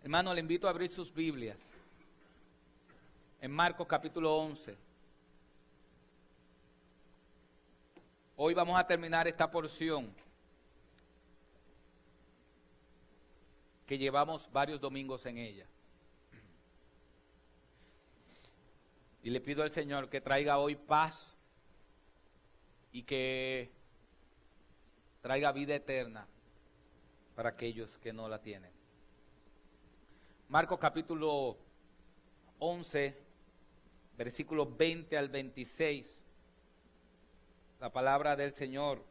Hermano, le invito a abrir sus Biblias en Marcos capítulo 11. Hoy vamos a terminar esta porción que llevamos varios domingos en ella. Y le pido al Señor que traiga hoy paz y que traiga vida eterna para aquellos que no la tienen. Marcos capítulo 11, versículos 20 al 26. La palabra del Señor,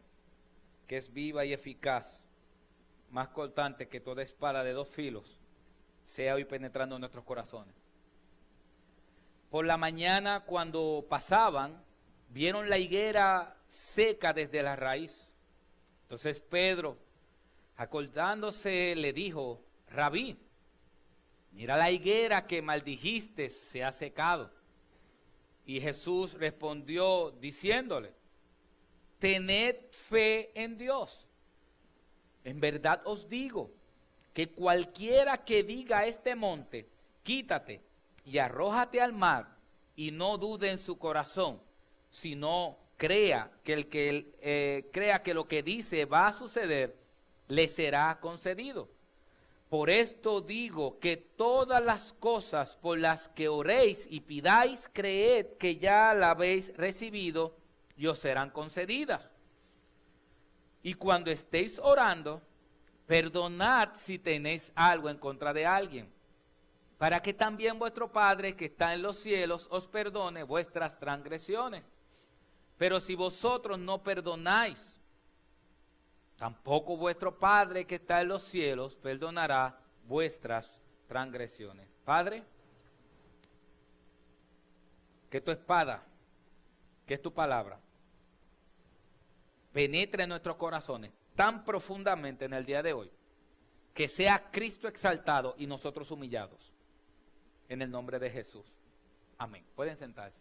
que es viva y eficaz, más cortante que toda espada de dos filos, sea hoy penetrando en nuestros corazones. Por la mañana, cuando pasaban, vieron la higuera seca desde la raíz. Entonces Pedro, acordándose, le dijo: Rabí, mira la higuera que maldijiste se ha secado. Y Jesús respondió diciéndole: tened fe en Dios. En verdad os digo que cualquiera que diga a este monte, quítate y arrójate al mar, y no dude en su corazón, sino crea que lo que dice va a suceder, le será concedido. Por esto digo que todas las cosas por las que oréis y pidáis, creed que ya la habéis recibido y os serán concedidas. Y cuando estéis orando, perdonad si tenéis algo en contra de alguien, para que también vuestro Padre que está en los cielos os perdone vuestras transgresiones. Pero si vosotros no perdonáis, tampoco vuestro Padre que está en los cielos perdonará vuestras transgresiones. Padre, que tu espada, que es tu palabra, penetre en nuestros corazones tan profundamente en el día de hoy, que sea Cristo exaltado y nosotros humillados. En el nombre de Jesús. Amén. Pueden sentarse.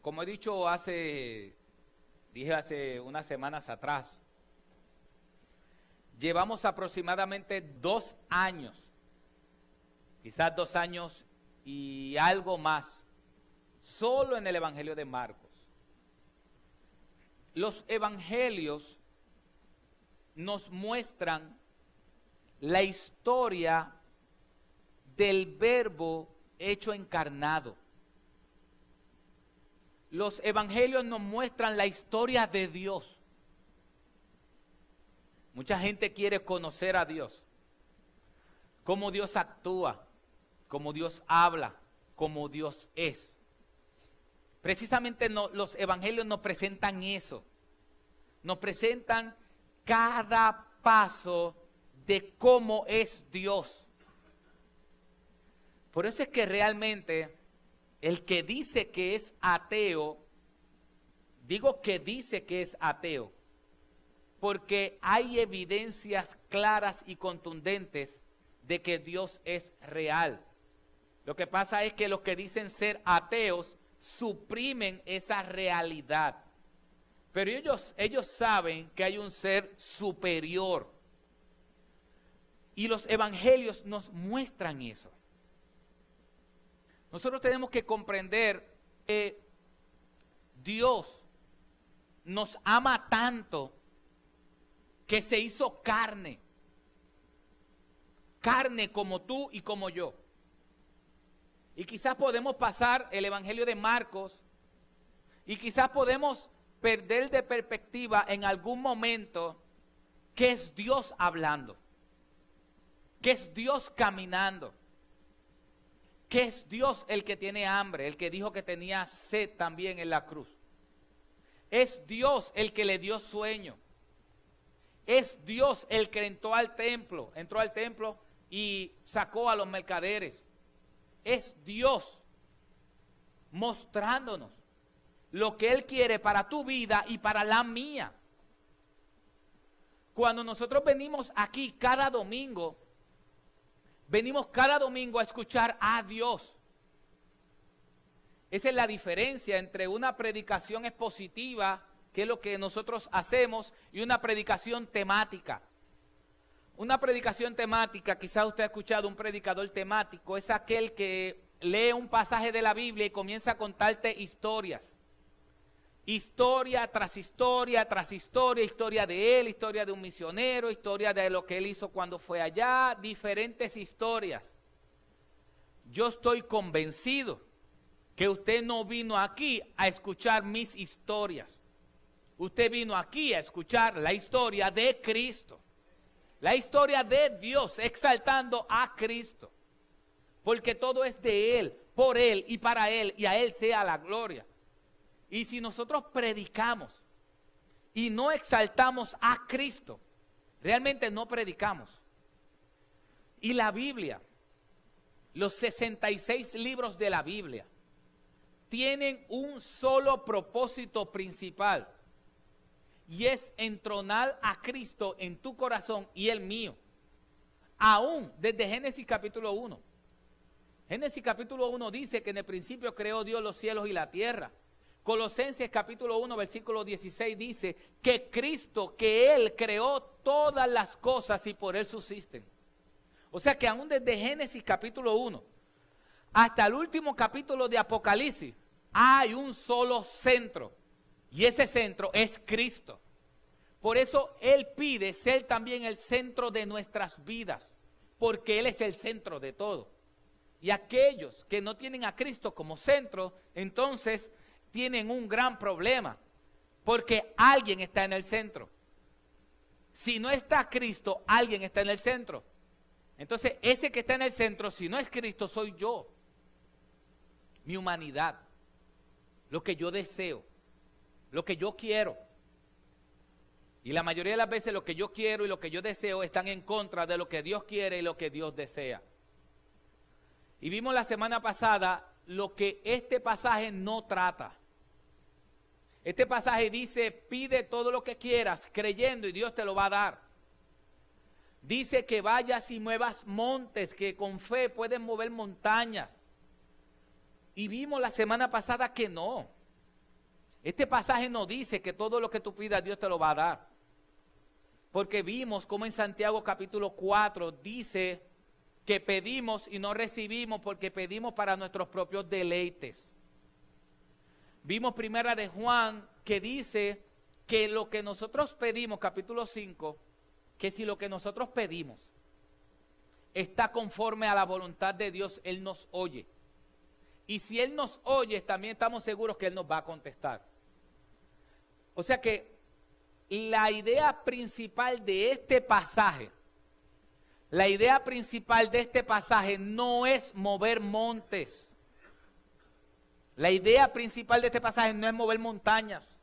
Como he dicho dije hace unas semanas atrás, llevamos aproximadamente 2 años, quizás 2 años y algo más, solo en el Evangelio de Marcos. Los evangelios nos muestran la historia del Verbo hecho encarnado. Los evangelios nos muestran la historia de Dios. Mucha gente quiere conocer a Dios, cómo Dios actúa, cómo Dios habla, cómo Dios es. Precisamente los evangelios nos presentan eso, nos presentan cada paso de cómo es Dios. Por eso es que realmente el que dice que es ateo, digo que dice que es ateo, porque hay evidencias claras y contundentes de que Dios es real. Lo que pasa es que los que dicen ser ateos suprimen esa realidad. Pero ellos saben que hay un ser superior. Y los evangelios nos muestran eso. Nosotros tenemos que comprender que Dios nos ama tanto que se hizo carne. Carne como tú y como yo. Y quizás podemos pasar el Evangelio de Marcos y quizás podemos perder de perspectiva en algún momento que es Dios hablando, que es Dios caminando, que es Dios el que tiene hambre, el que dijo que tenía sed también en la cruz. Es Dios el que le dio sueño. Es Dios el que entró al templo y sacó a los mercaderes. Es Dios mostrándonos lo que Él quiere para tu vida y para la mía. Cuando nosotros venimos aquí cada domingo a escuchar a Dios. Esa es la diferencia entre una predicación expositiva que es lo que nosotros hacemos, y una predicación temática. Una predicación temática, quizás usted ha escuchado un predicador temático, es aquel que lee un pasaje de la Biblia y comienza a contarte historias. Historia tras historia, tras historia, historia de él, historia de un misionero, historia de lo que él hizo cuando fue allá, diferentes historias. Yo estoy convencido que usted no vino aquí a escuchar mis historias. Usted vino aquí a escuchar la historia de Cristo. La historia de Dios, exaltando a Cristo. Porque todo es de Él, por Él y para Él, y a Él sea la gloria. Y si nosotros predicamos y no exaltamos a Cristo, realmente no predicamos. Y la Biblia, los 66 libros de la Biblia, tienen un solo propósito principal. Y es entronar a Cristo en tu corazón y el mío. Aún desde Génesis capítulo 1. Génesis capítulo 1 dice que en el principio creó Dios los cielos y la tierra. Colosenses capítulo 1 versículo 16 dice que Cristo, que Él creó todas las cosas y por Él subsisten. O sea que aún desde Génesis capítulo 1 hasta el último capítulo de Apocalipsis hay un solo centro. Y ese centro es Cristo. Por eso Él pide ser también el centro de nuestras vidas, porque Él es el centro de todo. Y aquellos que no tienen a Cristo como centro, entonces tienen un gran problema, porque alguien está en el centro. Si no está Cristo, alguien está en el centro. Entonces ese que está en el centro, si no es Cristo, soy yo. Mi humanidad, lo que yo deseo, lo que yo quiero. Y la mayoría de las veces lo que yo quiero y lo que yo deseo están en contra de lo que Dios quiere y lo que Dios desea. Y vimos la semana pasada lo que este pasaje no trata. Este pasaje dice, pide todo lo que quieras creyendo y Dios te lo va a dar. Dice que vayas y muevas montes, que con fe puedes mover montañas. Y vimos la semana pasada que no. Este pasaje no dice que todo lo que tú pidas Dios te lo va a dar. Porque vimos como en Santiago capítulo 4 dice que pedimos y no recibimos porque pedimos para nuestros propios deleites. Vimos primera de Juan que dice que lo que nosotros pedimos, capítulo 5, que si lo que nosotros pedimos está conforme a la voluntad de Dios, Él nos oye. Y si Él nos oye, también estamos seguros que Él nos va a contestar. O sea que la idea principal de este pasaje, no es mover montes. La idea principal de este pasaje no es mover montañas,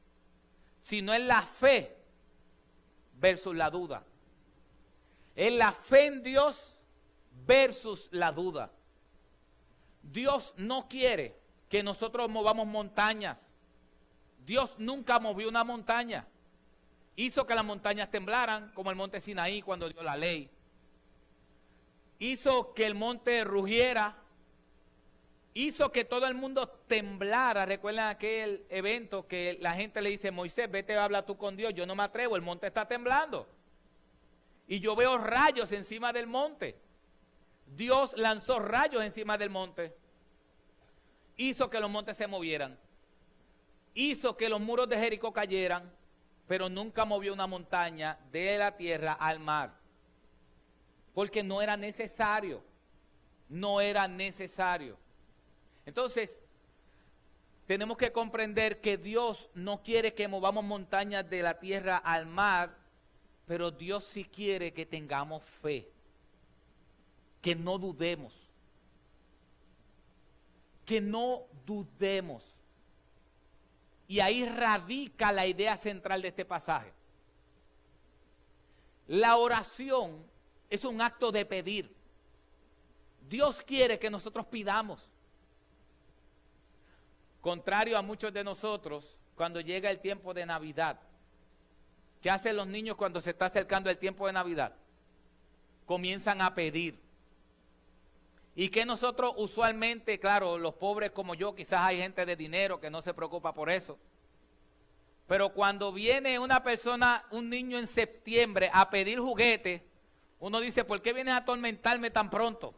sino es la fe versus la duda. Es la fe en Dios versus la duda. Dios no quiere que nosotros movamos montañas. Dios nunca movió una montaña. Hizo que las montañas temblaran, como el monte Sinaí cuando dio la ley. Hizo que el monte rugiera. Hizo que todo el mundo temblara. Recuerdan aquel evento que la gente le dice, Moisés, vete, habla tú con Dios. Yo no me atrevo, el monte está temblando. Y yo veo rayos encima del monte. Dios lanzó rayos encima del monte. Hizo que los montes se movieran. Hizo que los muros de Jericó cayeran, pero nunca movió una montaña de la tierra al mar. Porque no era necesario. No era necesario. Entonces, tenemos que comprender que Dios no quiere que movamos montañas de la tierra al mar, pero Dios sí quiere que tengamos fe. Que no dudemos. Que no dudemos. Y ahí radica la idea central de este pasaje. La oración es un acto de pedir. Dios quiere que nosotros pidamos. Contrario a muchos de nosotros, cuando llega el tiempo de Navidad, ¿qué hacen los niños cuando se está acercando el tiempo de Navidad? Comienzan a pedir. Y que nosotros usualmente, claro, los pobres como yo, quizás hay gente de dinero que no se preocupa por eso. Pero cuando viene una persona, un niño en septiembre a pedir juguete, uno dice, ¿por qué vienes a atormentarme tan pronto?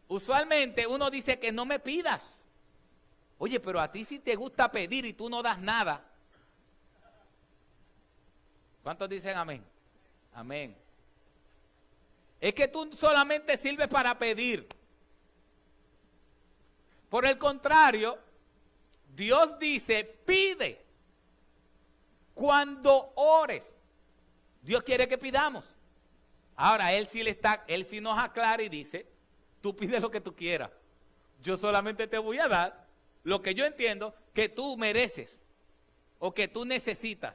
Usualmente uno dice que no me pidas. Oye, pero a ti sí te gusta pedir y tú no das nada. ¿Cuántos dicen amén? Amén. Es que tú solamente sirves para pedir. Por el contrario, Dios dice, pide. Cuando ores, Dios quiere que pidamos. Ahora, Él sí nos aclara y dice, tú pides lo que tú quieras. Yo solamente te voy a dar lo que yo entiendo que tú mereces o que tú necesitas.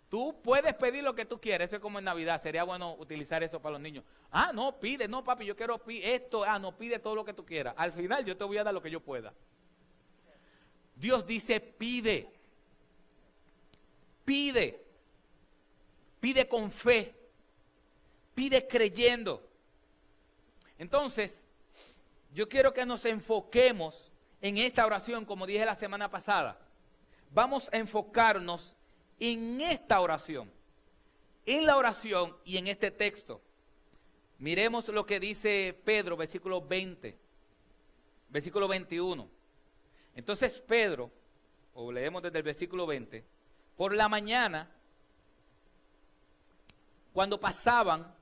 Tú puedes pedir lo que tú quieras. Eso es como en Navidad. Sería bueno utilizar eso para los niños. Ah, no, pide. No, papi, yo quiero esto. Ah, no, pide todo lo que tú quieras. Al final yo te voy a dar lo que yo pueda. Dios dice, pide. Pide. Pide con fe. Pide creyendo. Entonces, yo quiero que nos enfoquemos en esta oración, como dije la semana pasada. Vamos a enfocarnos en esta oración, en la oración y en este texto. Miremos lo que dice Pedro, versículo 20, versículo 21. Entonces Pedro, o leemos desde el versículo 20, por la mañana, cuando pasaban,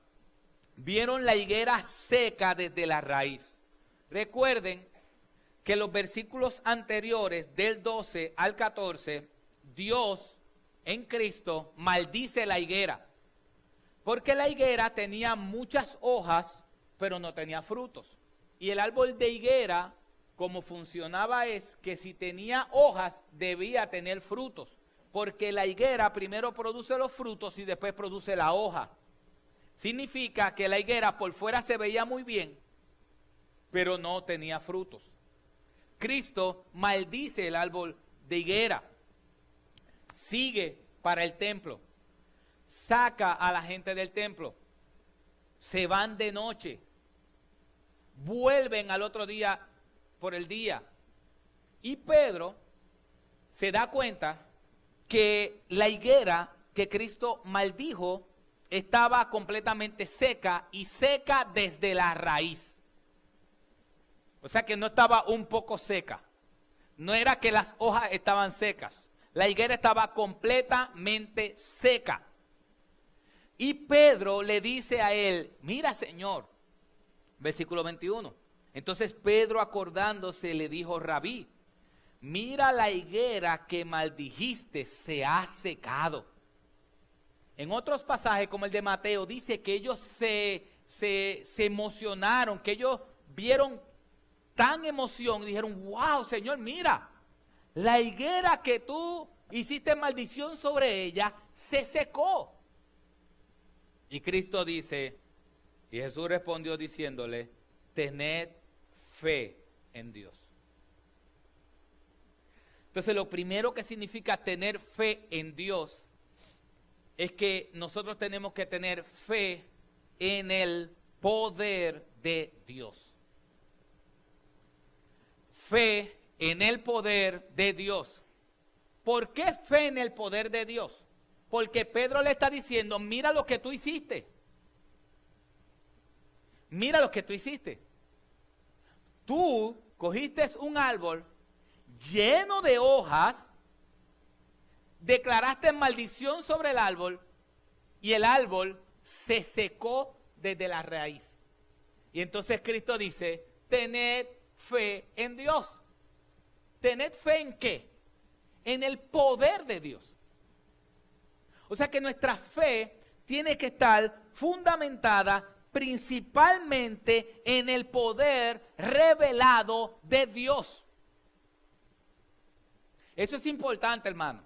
vieron la higuera seca desde la raíz. Recuerden que los versículos anteriores, del 12 al 14, Dios en Cristo maldice la higuera, porque la higuera tenía muchas hojas, pero no tenía frutos. Y el árbol de higuera, como funcionaba es que si tenía hojas, debía tener frutos, porque la higuera primero produce los frutos y después produce la hoja. Significa que la higuera por fuera se veía muy bien, pero no tenía frutos. Cristo maldice el árbol de higuera. Sigue para el templo, saca a la gente del templo, se van de noche, vuelven al otro día por el día, y Pedro se da cuenta que la higuera que Cristo maldijo estaba completamente seca, y seca desde la raíz. O sea que no estaba un poco seca, no era que las hojas estaban secas. La higuera estaba completamente seca. Y Pedro le dice a él, mira, Señor, versículo 21. Entonces Pedro, acordándose, le dijo, Rabí, mira, la higuera que maldijiste se ha secado. En otros pasajes, como el de Mateo, dice que ellos se emocionaron, que ellos vieron tan emoción y dijeron, wow, Señor, mira, la higuera que tú hiciste maldición sobre ella se secó. Y Cristo dice, y Jesús respondió diciéndole, tened fe en Dios. Entonces, lo primero que significa tener fe en Dios es que nosotros tenemos que tener fe en el poder de Dios. Fe en el poder de Dios. ¿Por qué fe en el poder de Dios? Porque Pedro le está diciendo, mira lo que tú hiciste. Mira lo que tú hiciste. Tú cogiste un árbol lleno de hojas, declaraste maldición sobre el árbol y el árbol se secó desde la raíz. Y entonces Cristo dice, tened fe en Dios. ¿Tened fe en qué? En el poder de Dios. O sea que nuestra fe tiene que estar fundamentada principalmente en el poder revelado de Dios. Eso es importante, hermano.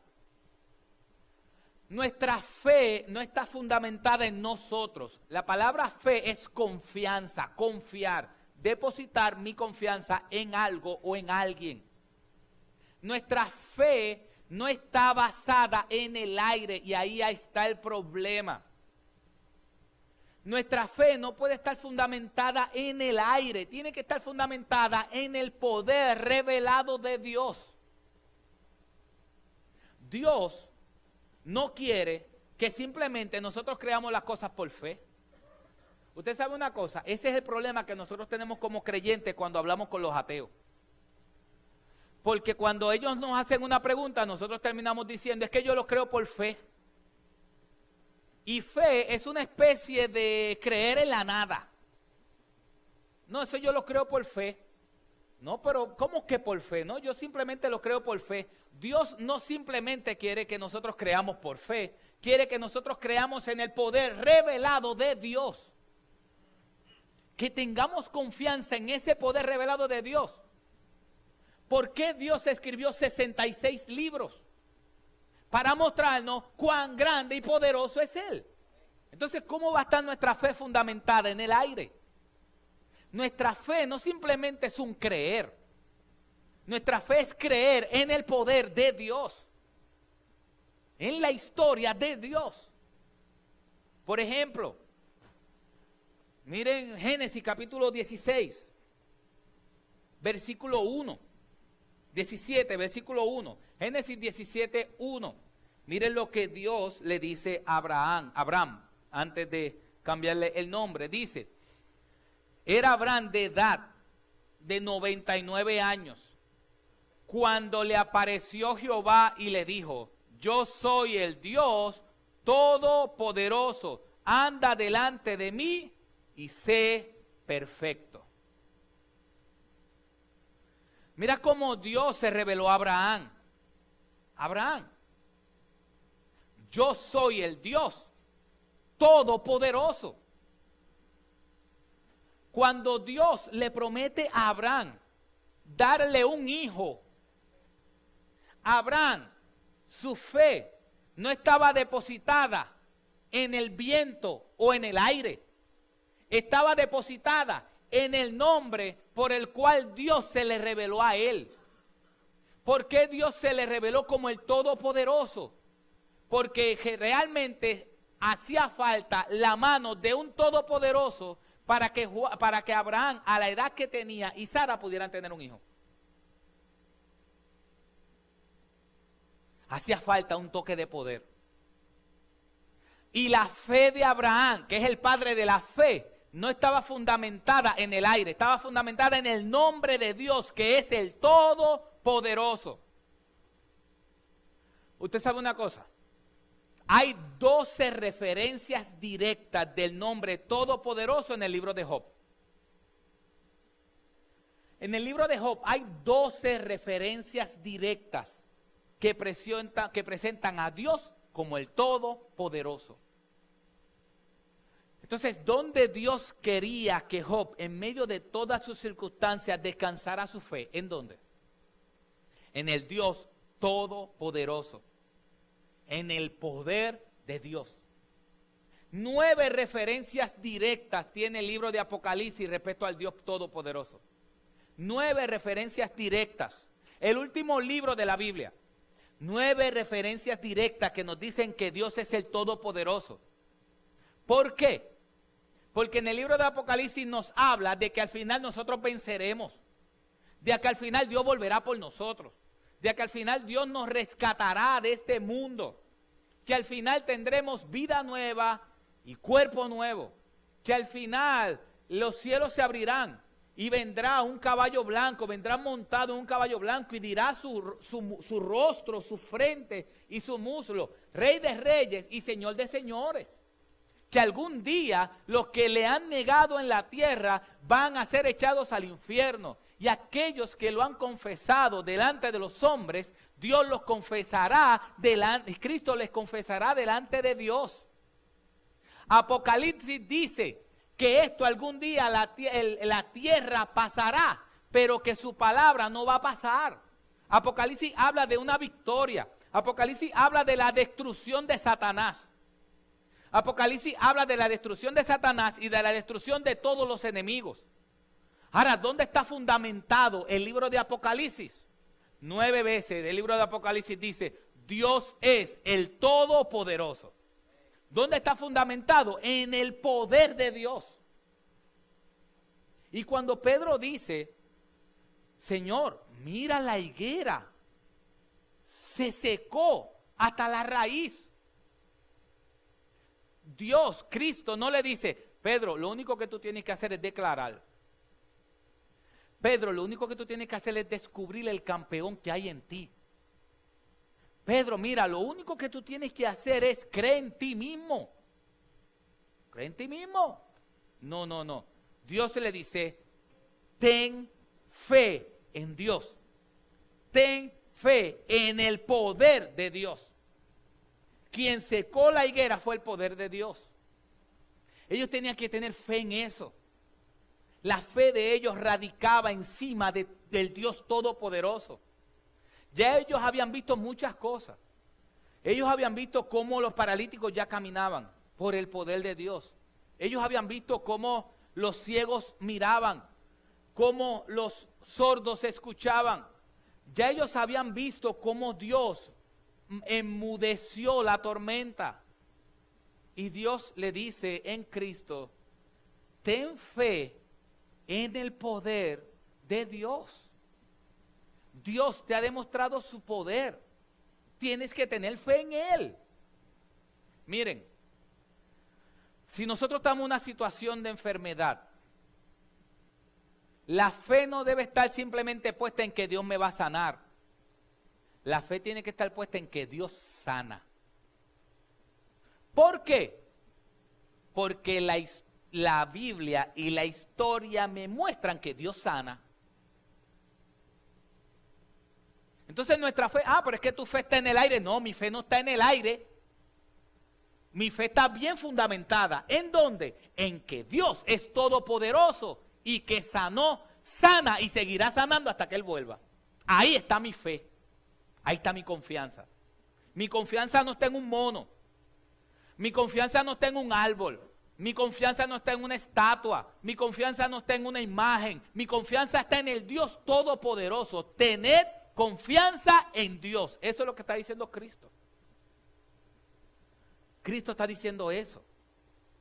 Nuestra fe no está fundamentada en nosotros. La palabra fe es confianza, confiar, depositar mi confianza en algo o en alguien. Nuestra fe no está basada en el aire y ahí está el problema. Nuestra fe no puede estar fundamentada en el aire, tiene que estar fundamentada en el poder revelado de Dios. Dios no quiere que simplemente nosotros creamos las cosas por fe. Usted sabe una cosa, ese es el problema que nosotros tenemos como creyentes cuando hablamos con los ateos. Porque cuando ellos nos hacen una pregunta, nosotros terminamos diciendo, es que yo lo creo por fe. Y fe es una especie de creer en la nada. No, eso yo lo creo por fe. No, pero ¿cómo que por fe? No, yo simplemente lo creo por fe. Dios no simplemente quiere que nosotros creamos por fe, quiere que nosotros creamos en el poder revelado de Dios. Que tengamos confianza en ese poder revelado de Dios. ¿Por qué Dios escribió 66 libros? Para mostrarnos cuán grande y poderoso es Él. Entonces, ¿cómo va a estar nuestra fe fundamentada en el aire? Nuestra fe no simplemente es un creer. Nuestra fe es creer en el poder de Dios. En la historia de Dios. Por ejemplo, miren Génesis capítulo 16, versículo 1. 17, versículo 1. Génesis 17, 1. Miren lo que Dios le dice a Abraham, antes de cambiarle el nombre. Dice, era Abraham de edad de 99 años, cuando le apareció Jehová y le dijo, yo soy el Dios todopoderoso, anda delante de mí y sé perfecto. Mira cómo Dios se reveló a Abraham. Abraham, yo soy el Dios todopoderoso. Cuando Dios le promete a Abraham darle un hijo, Abraham, su fe no estaba depositada en el viento o en el aire. Estaba depositada en el nombre por el cual Dios se le reveló a él. ¿Por qué Dios se le reveló como el Todopoderoso? Porque realmente hacía falta la mano de un Todopoderoso para que Abraham, a la edad que tenía, y Sara pudieran tener un hijo. Hacía falta un toque de poder. Y la fe de Abraham, que es el padre de la fe, no estaba fundamentada en el aire, estaba fundamentada en el nombre de Dios, que es el Todopoderoso. Usted sabe una cosa, hay 12 referencias directas del nombre Todopoderoso en el libro de Job. En el libro de Job hay 12 referencias directas que presentan a Dios como el Todopoderoso. Entonces, ¿dónde Dios quería que Job, en medio de todas sus circunstancias, descansara su fe? ¿En dónde? En el Dios Todopoderoso. En el poder de Dios. 9 referencias directas tiene el libro de Apocalipsis respecto al Dios Todopoderoso. 9 referencias directas. El último libro de la Biblia. 9 referencias directas que nos dicen que Dios es el Todopoderoso. ¿Por qué? Porque en el libro de Apocalipsis nos habla de que al final nosotros venceremos. De que al final Dios volverá por nosotros. De que al final Dios nos rescatará de este mundo. Que al final tendremos vida nueva y cuerpo nuevo. Que al final los cielos se abrirán y vendrá un caballo blanco, vendrá montado en un caballo blanco y dirá su rostro, su frente y su muslo, Rey de Reyes y Señor de Señores. Que algún día los que le han negado en la tierra van a ser echados al infierno. Y aquellos que lo han confesado delante de los hombres, Dios los confesará delante, Cristo les confesará delante de Dios. Apocalipsis dice que esto algún día la tierra pasará, pero que su palabra no va a pasar. Apocalipsis habla de una victoria. Apocalipsis habla de la destrucción de Satanás. Apocalipsis habla de la destrucción de Satanás y de la destrucción de todos los enemigos. Ahora, ¿dónde está fundamentado el libro de Apocalipsis? 9 veces el libro de Apocalipsis dice, Dios es el Todopoderoso. ¿Dónde está fundamentado? En el poder de Dios. Y cuando Pedro dice, Señor, mira la higuera, se secó. hasta la raíz. Dios, Cristo, no le dice, Pedro, lo único que tú tienes que hacer es declarar. Pedro, lo único que tú tienes que hacer es descubrir el campeón que hay en ti. Pedro, mira, lo único que tú tienes que hacer es creer en ti mismo. ¿Cree en ti mismo? No, no, no. Dios le dice, ten fe en Dios. Ten fe en el poder de Dios. Quien secó la higuera fue el poder de Dios. Ellos tenían que tener fe en eso. La fe de ellos radicaba encima del Dios Todopoderoso. Ya ellos habían visto muchas cosas. Ellos habían visto cómo los paralíticos ya caminaban por el poder de Dios. Ellos habían visto cómo los ciegos miraban, cómo los sordos escuchaban. Ya ellos habían visto cómo Dios enmudeció la tormenta. Y Dios le dice en Cristo, ten fe en el poder de Dios. Dios te ha demostrado su poder. Tienes que tener fe en Él. Miren, si nosotros estamos en una situación de enfermedad, la fe no debe estar simplemente puesta en que Dios me va a sanar. La fe tiene que estar puesta en que Dios sana. ¿Por qué? Porque la Biblia y la historia me muestran que Dios sana. Entonces nuestra fe, pero es que tu fe está en el aire. No, mi fe no está en el aire. Mi fe está bien fundamentada. ¿En dónde? En que Dios es todopoderoso y que sanó, sana y seguirá sanando hasta que Él vuelva. Ahí está mi fe. Ahí está mi confianza. Mi confianza no está en un mono. Mi confianza no está en un árbol. Mi confianza no está en una estatua. Mi confianza no está en una imagen. Mi confianza está en el Dios Todopoderoso. Tened confianza en Dios. Eso es lo que está diciendo Cristo. Cristo está diciendo eso.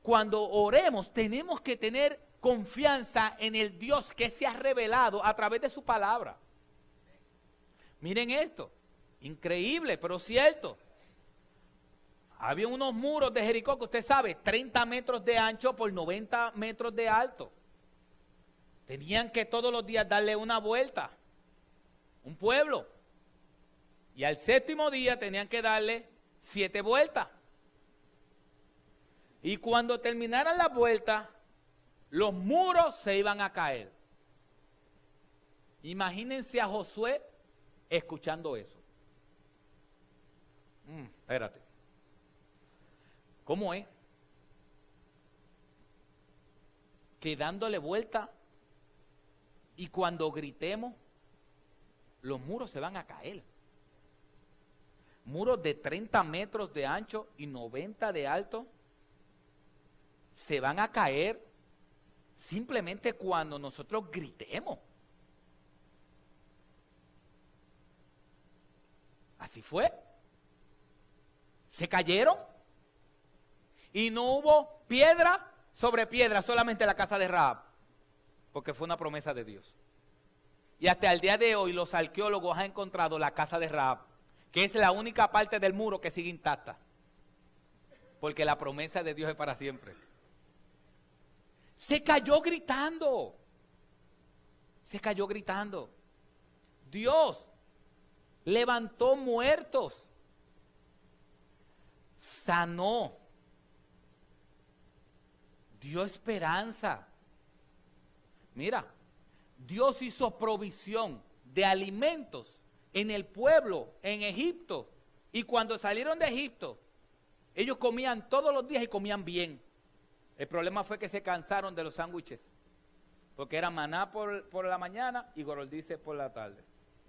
Cuando oremos tenemos que tener confianza en el Dios que se ha revelado a través de su palabra. Miren esto. Increíble, pero cierto. Había unos muros de Jericó que usted sabe, 30 metros de ancho por 90 metros de alto. Tenían que todos los días darle una vuelta. Un pueblo. Y al séptimo día tenían que darle 7 vueltas. Y cuando terminaran las vueltas, los muros se iban a caer. Imagínense a Josué escuchando eso. Espérate. ¿Cómo es? Que dándole vuelta y cuando gritemos, los muros se van a caer. Muros de 30 metros de ancho y 90 de alto se van a caer simplemente cuando nosotros gritemos. Así fue. Se cayeron y no hubo piedra sobre piedra, solamente la casa de Rahab, porque fue una promesa de Dios. Y hasta el día de hoy los arqueólogos han encontrado la casa de Rahab, que es la única parte del muro que sigue intacta, porque la promesa de Dios es para siempre. Se cayó gritando. Se cayó gritando. Dios levantó muertos. Sanó. Dio esperanza. Mira, Dios hizo provisión de alimentos en el pueblo, en Egipto. Y cuando salieron de Egipto, ellos comían todos los días y comían bien. El problema fue que se cansaron de los sándwiches, porque era maná por la mañana y goroldices por la tarde.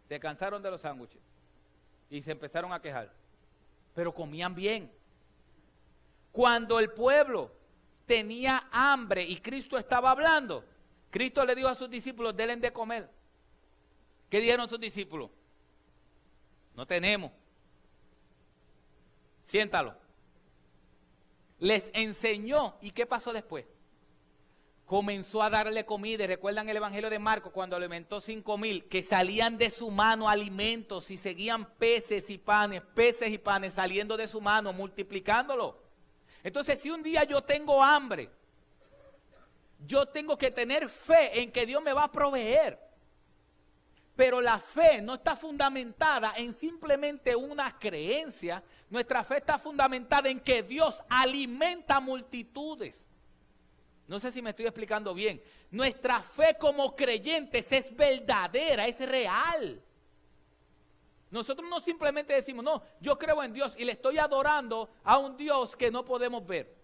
Se cansaron de los sándwiches y se empezaron a quejar, pero comían bien. Cuando el pueblo tenía hambre y Cristo estaba hablando, Cristo le dijo a sus discípulos, denle de comer. ¿Qué dijeron sus discípulos? No tenemos. Siéntalo. Les enseñó. ¿Y qué pasó después? comenzó a darle comida. Y recuerdan el Evangelio de Marcos cuando alimentó 5,000, que salían de su mano alimentos y seguían peces y panes saliendo de su mano, multiplicándolo. Entonces, si un día yo tengo hambre, yo tengo que tener fe en que Dios me va a proveer. Pero la fe no está fundamentada en simplemente una creencia. Nuestra fe está fundamentada en que Dios alimenta multitudes. No sé si me estoy explicando bien. Nuestra fe como creyentes es verdadera, es real. Nosotros no simplemente decimos, no, yo creo en Dios y le estoy adorando a un Dios que no podemos ver.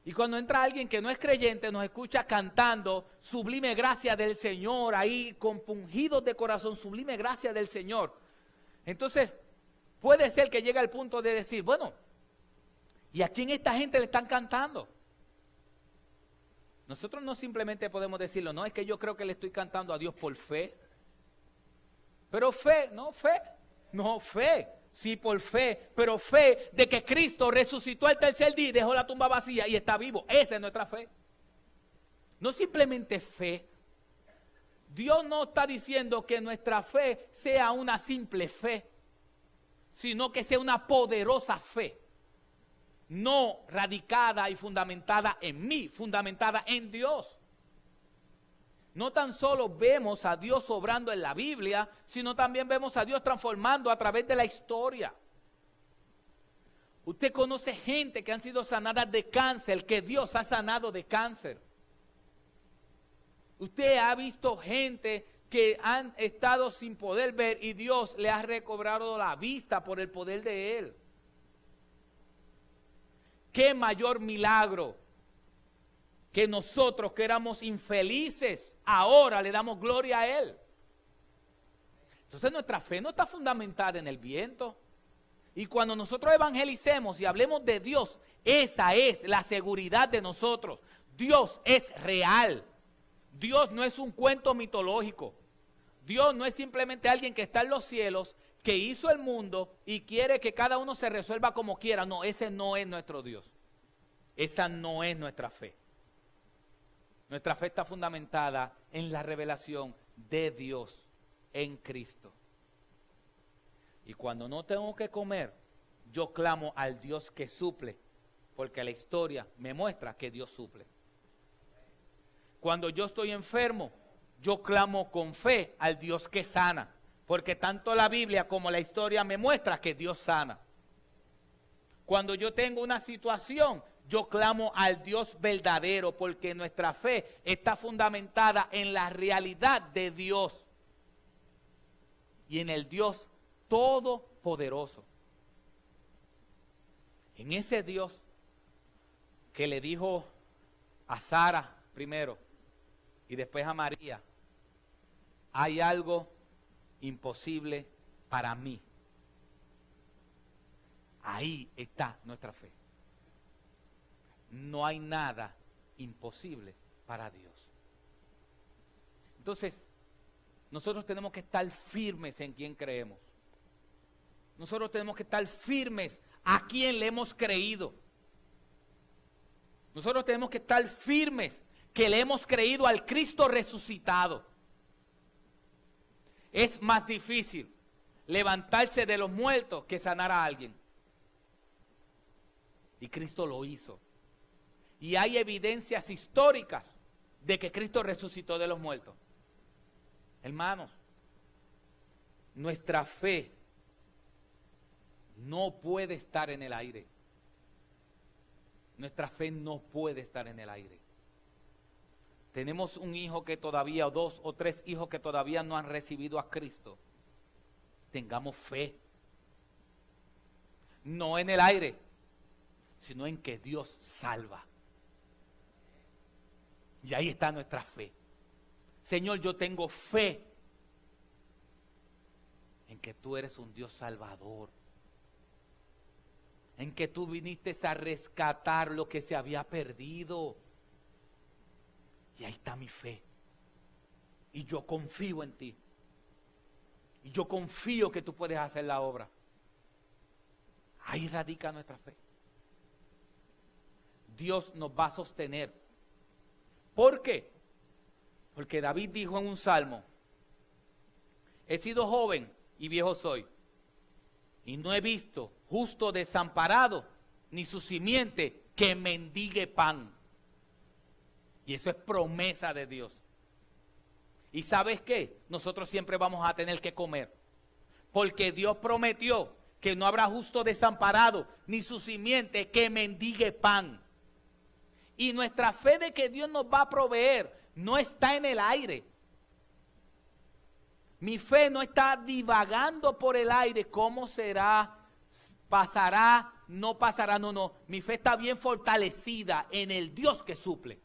Y cuando entra alguien que no es creyente, nos escucha cantando sublime gracia del Señor, ahí compungidos de corazón, sublime gracia del Señor. Entonces, puede ser que llegue al punto de decir, bueno, ¿y a quién esta gente le están cantando? Nosotros no simplemente podemos decirlo, no, es que yo creo que le estoy cantando a Dios por fe. Pero fe, sí por fe, pero fe de que Cristo resucitó al tercer día y dejó la tumba vacía y está vivo. Esa es nuestra fe. No simplemente fe. Dios no está diciendo que nuestra fe sea una simple fe, sino que sea una poderosa fe. No radicada y fundamentada en mí, fundamentada en Dios. No tan solo vemos a Dios obrando en la Biblia, sino también vemos a Dios transformando a través de la historia. Usted conoce gente que han sido sanadas de cáncer, que Dios ha sanado de cáncer. Usted ha visto gente que han estado sin poder ver y Dios le ha recobrado la vista por el poder de Él. ¿Qué mayor milagro que nosotros que éramos infelices, ahora le damos gloria a Él? Entonces nuestra fe no está fundamentada en el viento. Y cuando nosotros evangelicemos y hablemos de Dios, esa es la seguridad de nosotros. Dios es real. Dios no es un cuento mitológico. Dios no es simplemente alguien que está en los cielos, que hizo el mundo y quiere que cada uno se resuelva como quiera. No, ese no es nuestro Dios. Esa no es nuestra fe. Nuestra fe está fundamentada en la revelación de Dios en Cristo. Y cuando no tengo que comer, yo clamo al Dios que suple, porque la historia me muestra que Dios suple. Cuando yo estoy enfermo, yo clamo con fe al Dios que sana, porque tanto la Biblia como la historia me muestra que Dios sana. Cuando yo tengo una situación, yo clamo al Dios verdadero, porque nuestra fe está fundamentada en la realidad de Dios y en el Dios todopoderoso. En ese Dios que le dijo a Sara primero y después a María, hay algo imposible para mí. Ahí está nuestra fe. No hay nada imposible para Dios. Entonces, nosotros tenemos que estar firmes en quien creemos. Nosotros tenemos que estar firmes a quien le hemos creído. Nosotros tenemos que estar firmes que le hemos creído al Cristo resucitado. Es más difícil levantarse de los muertos que sanar a alguien. Y Cristo lo hizo. Y hay evidencias históricas de que Cristo resucitó de los muertos. Hermanos, nuestra fe no puede estar en el aire. Nuestra fe no puede estar en el aire. Tenemos un hijo que todavía, o 2 o 3 hijos que todavía no han recibido a Cristo. Tengamos fe. No en el aire, sino en que Dios salva. Y ahí está nuestra fe. Señor, yo tengo fe en que tú eres un Dios salvador. En que tú viniste a rescatar lo que se había perdido. Y ahí está mi fe. Y yo confío en ti. Y yo confío que tú puedes hacer la obra. Ahí radica nuestra fe. Dios nos va a sostener. ¿Por qué? Porque David dijo en un salmo, he sido joven y viejo soy, y no he visto justo desamparado, ni su simiente que mendigue pan. Y eso es promesa de Dios. ¿Y sabes qué? Nosotros siempre vamos a tener que comer. Porque Dios prometió que no habrá justo desamparado, ni su simiente que mendigue pan. Y nuestra fe de que Dios nos va a proveer no está en el aire. Mi fe no está divagando por el aire. ¿Cómo será? ¿Pasará? ¿No pasará? No. Mi fe está bien fortalecida en el Dios que suple.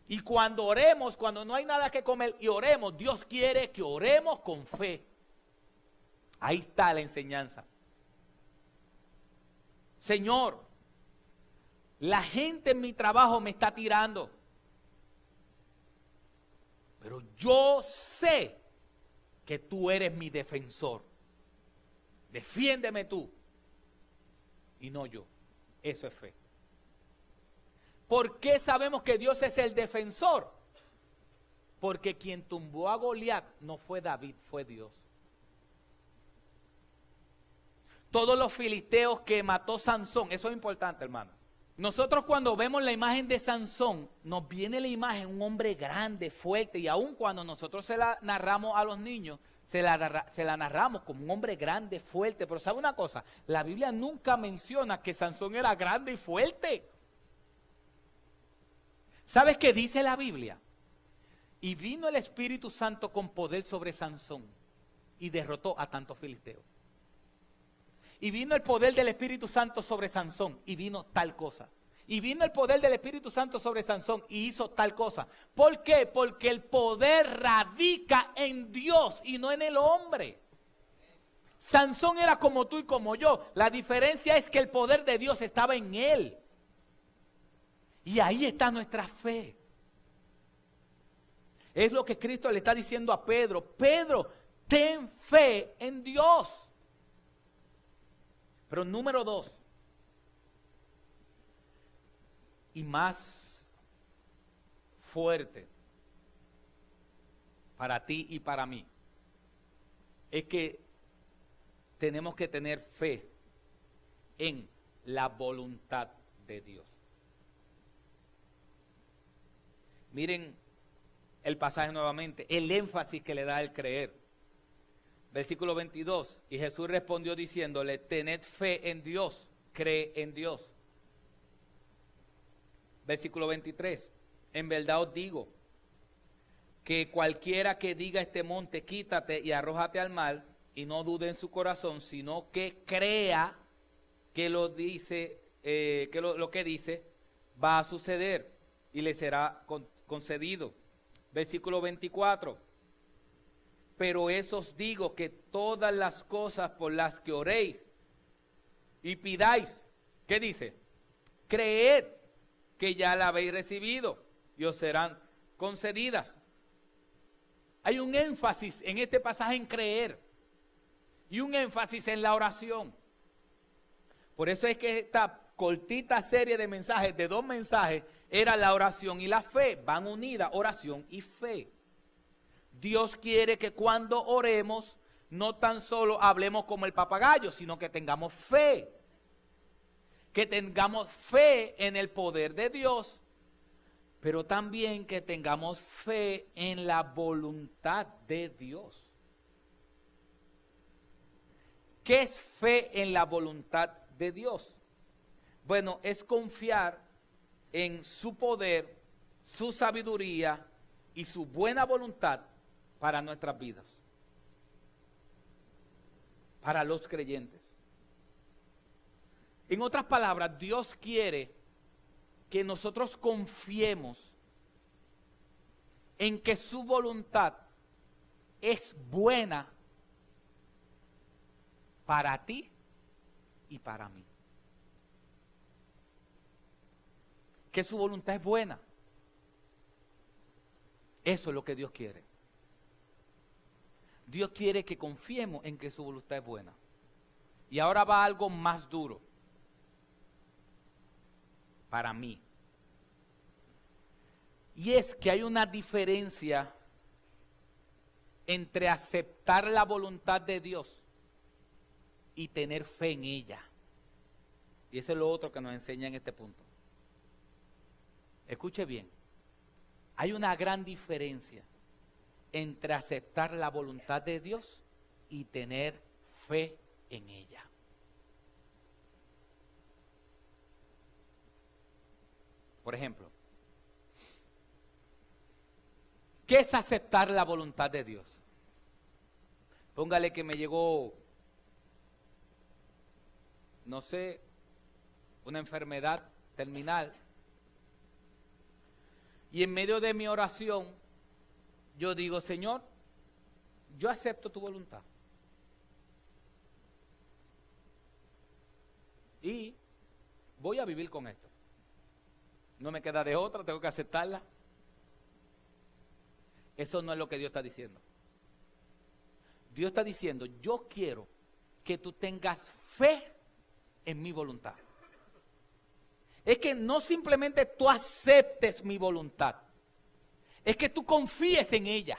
Y cuando oremos, cuando no hay nada que comer y oremos, Dios quiere que oremos con fe. Ahí está la enseñanza. Señor, la gente en mi trabajo me está tirando. Pero yo sé que tú eres mi defensor. Defiéndeme tú. Y no yo. Eso es fe. ¿Por qué sabemos que Dios es el defensor? Porque quien tumbó a Goliat no fue David, fue Dios. Todos los filisteos que mató Sansón, eso es importante, hermano. Nosotros cuando vemos la imagen de Sansón, nos viene la imagen de un hombre grande, fuerte, y aun cuando nosotros se la narramos a los niños, se la narramos como un hombre grande, fuerte. Pero ¿sabe una cosa? La Biblia nunca menciona que Sansón era grande y fuerte. ¿Sabes qué dice la Biblia? Y vino el Espíritu Santo con poder sobre Sansón y derrotó a tantos filisteos. Y vino el poder del Espíritu Santo sobre Sansón y vino tal cosa. Y vino el poder del Espíritu Santo sobre Sansón y hizo tal cosa. ¿Por qué? Porque el poder radica en Dios y no en el hombre. Sansón era como tú y como yo. La diferencia es que el poder de Dios estaba en él. Y ahí está nuestra fe. Es lo que Cristo le está diciendo a Pedro. Pedro, ten fe en Dios. Pero número 2, y más fuerte para ti y para mí, es que tenemos que tener fe en la voluntad de Dios. Miren el pasaje nuevamente, el énfasis que le da el creer. Versículo 22, y Jesús respondió diciéndole, tened fe en Dios, cree en Dios. Versículo 23, en verdad os digo, que cualquiera que diga a este monte, quítate y arrójate al mar, y no dude en su corazón, sino que crea que lo dice, lo que dice, va a suceder, y le será concedido. Versículo 24, pero eso os digo que todas las cosas por las que oréis y pidáis, ¿qué dice? Creed que ya la habéis recibido y os serán concedidas. Hay un énfasis en este pasaje en creer y un énfasis en la oración. Por eso es que esta cortita serie de mensajes, de 2 mensajes, era la oración y la fe. Van unidas, oración y fe. Dios quiere que cuando oremos, no tan solo hablemos como el papagayo, sino que tengamos fe. Que tengamos fe en el poder de Dios, pero también que tengamos fe en la voluntad de Dios. ¿Qué es fe en la voluntad de Dios? Bueno, es confiar en su poder, su sabiduría y su buena voluntad para nuestras vidas, para los creyentes. En otras palabras, Dios quiere que nosotros confiemos en que su voluntad es buena para ti y para mí. Que su voluntad es buena. Eso es lo que Dios quiere. Dios quiere que confiemos en que su voluntad es buena. Y ahora va algo más duro para mí. Y es que hay una diferencia entre aceptar la voluntad de Dios y tener fe en ella. Y eso es lo otro que nos enseña en este punto. Escuche bien, hay una gran diferencia entre aceptar la voluntad de Dios y tener fe en ella. Por ejemplo, ¿qué es aceptar la voluntad de Dios? Póngale que me llegó, no sé, una enfermedad terminal. Y en medio de mi oración, yo digo, Señor, yo acepto tu voluntad. Y voy a vivir con esto. No me queda de otra, tengo que aceptarla. Eso no es lo que Dios está diciendo. Dios está diciendo, yo quiero que tú tengas fe en mi voluntad. Es que no simplemente tú aceptes mi voluntad, es que tú confíes en ella.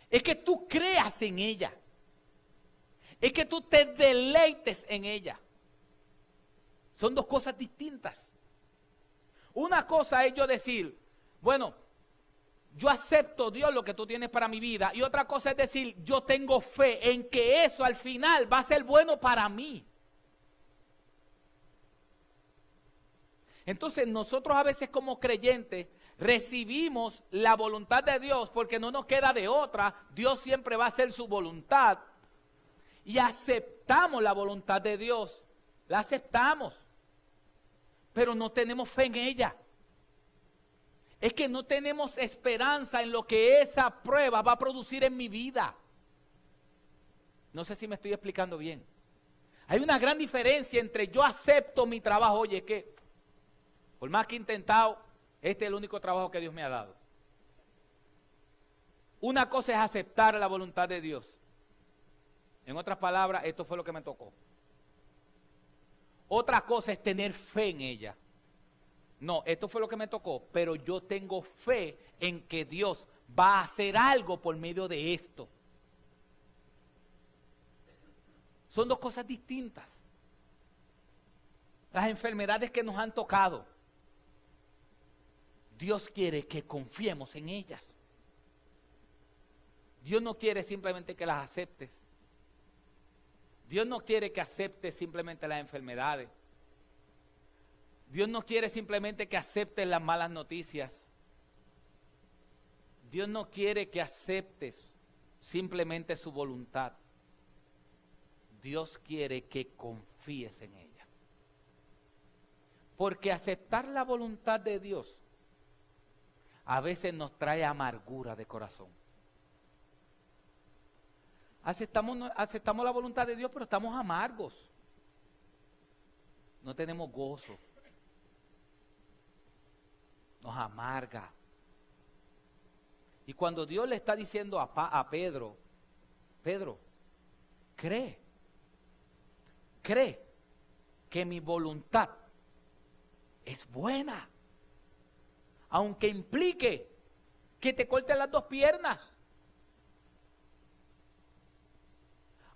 Es que tú creas en ella. Es que tú te deleites en ella. Son dos cosas distintas. Una cosa es yo decir, bueno, yo acepto, Dios, lo que tú tienes para mi vida. Y otra cosa es decir, yo tengo fe en que eso al final va a ser bueno para mí. Entonces nosotros a veces como creyentes recibimos la voluntad de Dios porque no nos queda de otra. Dios siempre va a hacer su voluntad. Y aceptamos la voluntad de Dios. La aceptamos. Pero no tenemos fe en ella. Es que no tenemos esperanza en lo que esa prueba va a producir en mi vida. No sé si me estoy explicando bien. Hay una gran diferencia entre yo acepto mi trabajo. Oye, que por más que he intentado, este es el único trabajo que Dios me ha dado. Una cosa es aceptar la voluntad de Dios. En otras palabras, esto fue lo que me tocó. Otra cosa es tener fe en ella. No, esto fue lo que me tocó, pero yo tengo fe en que Dios va a hacer algo por medio de esto. Son dos cosas distintas. Las enfermedades que nos han tocado, Dios quiere que confiemos en ellas. Dios no quiere simplemente que las aceptes. Dios no quiere que aceptes simplemente las enfermedades. Dios no quiere simplemente que aceptes las malas noticias. Dios no quiere que aceptes simplemente su voluntad. Dios quiere que confíes en ella. Porque aceptar la voluntad de Dios a veces nos trae amargura de corazón. Aceptamos la voluntad de Dios, pero estamos amargos. No tenemos gozo. Nos amarga. Y cuando Dios le está diciendo a Pedro, Pedro, cree que mi voluntad es buena, aunque implique que te corten las dos piernas,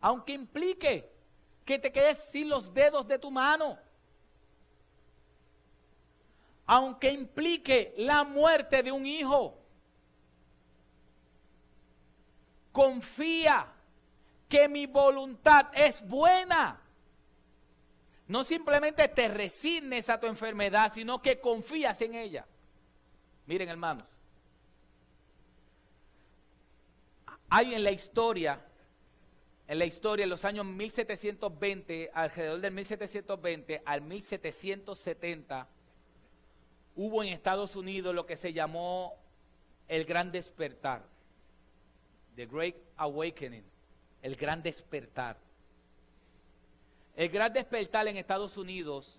aunque implique que te quedes sin los dedos de tu mano, aunque implique la muerte de un hijo. Confía que mi voluntad es buena. No simplemente te resignes a tu enfermedad, sino que confías en ella. Miren, hermanos, hay en la historia, en los años 1720, alrededor del 1720 al 1770, hubo en Estados Unidos lo que se llamó el Gran Despertar, The Great Awakening, el Gran Despertar. El Gran Despertar en Estados Unidos,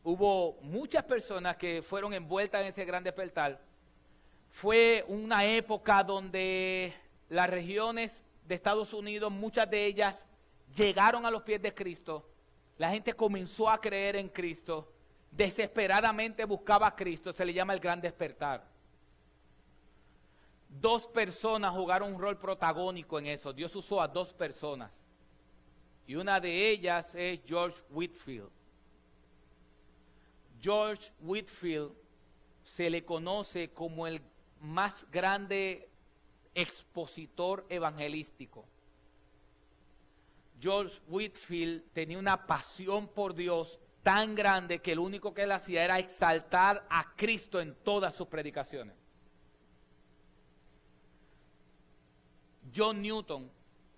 hubo muchas personas que fueron envueltas en ese Gran Despertar. Fue una época donde las regiones de Estados Unidos, muchas de ellas llegaron a los pies de Cristo. La gente comenzó a creer en Cristo. desesperadamente buscaba a Cristo, se le llama el Gran Despertar. Dos personas jugaron un rol protagónico en eso. Dios usó a dos personas. Y una de ellas es George Whitefield. George Whitefield se le conoce como el más grande expositor evangelístico. George Whitefield tenía una pasión por Dios tan grande que lo único que él hacía era exaltar a Cristo en todas sus predicaciones. John Newton,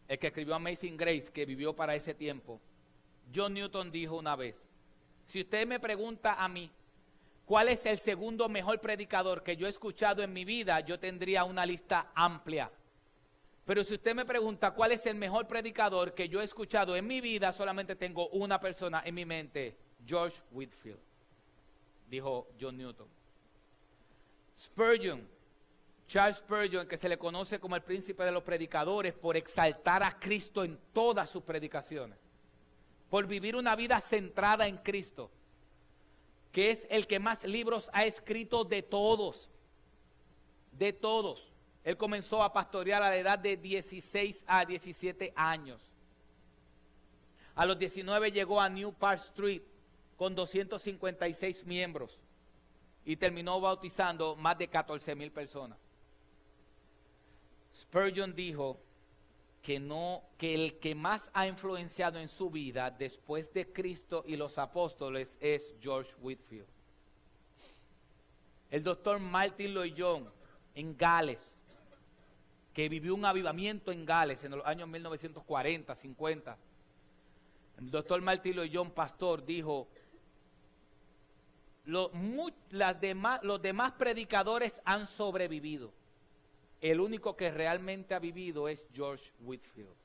el que escribió Amazing Grace, que vivió para ese tiempo, John Newton dijo una vez: si usted me pregunta a mí cuál es el segundo mejor predicador que yo he escuchado en mi vida, yo tendría una lista amplia. Pero si usted me pregunta cuál es el mejor predicador que yo he escuchado en mi vida, solamente tengo una persona en mi mente: George Whitefield, dijo John Newton. Spurgeon, Charles Spurgeon, que se le conoce como el príncipe de los predicadores por exaltar a Cristo en todas sus predicaciones, por vivir una vida centrada en Cristo, que es el que más libros ha escrito de todos, de todos. Él comenzó a pastorear a la edad de 16 a 17 años. A los 19 llegó a New Park Street con 256 miembros y terminó bautizando más de 14,000 personas. Spurgeon dijo que el que más ha influenciado en su vida después de Cristo y los apóstoles es George Whitefield. El doctor Martin Lloyd-Jones en Gales, que vivió un avivamiento en Gales en los años 1940, 50. El doctor Martin Lloyd-Jones, pastor, dijo: los demás predicadores han sobrevivido. El único que realmente ha vivido es George Whitefield.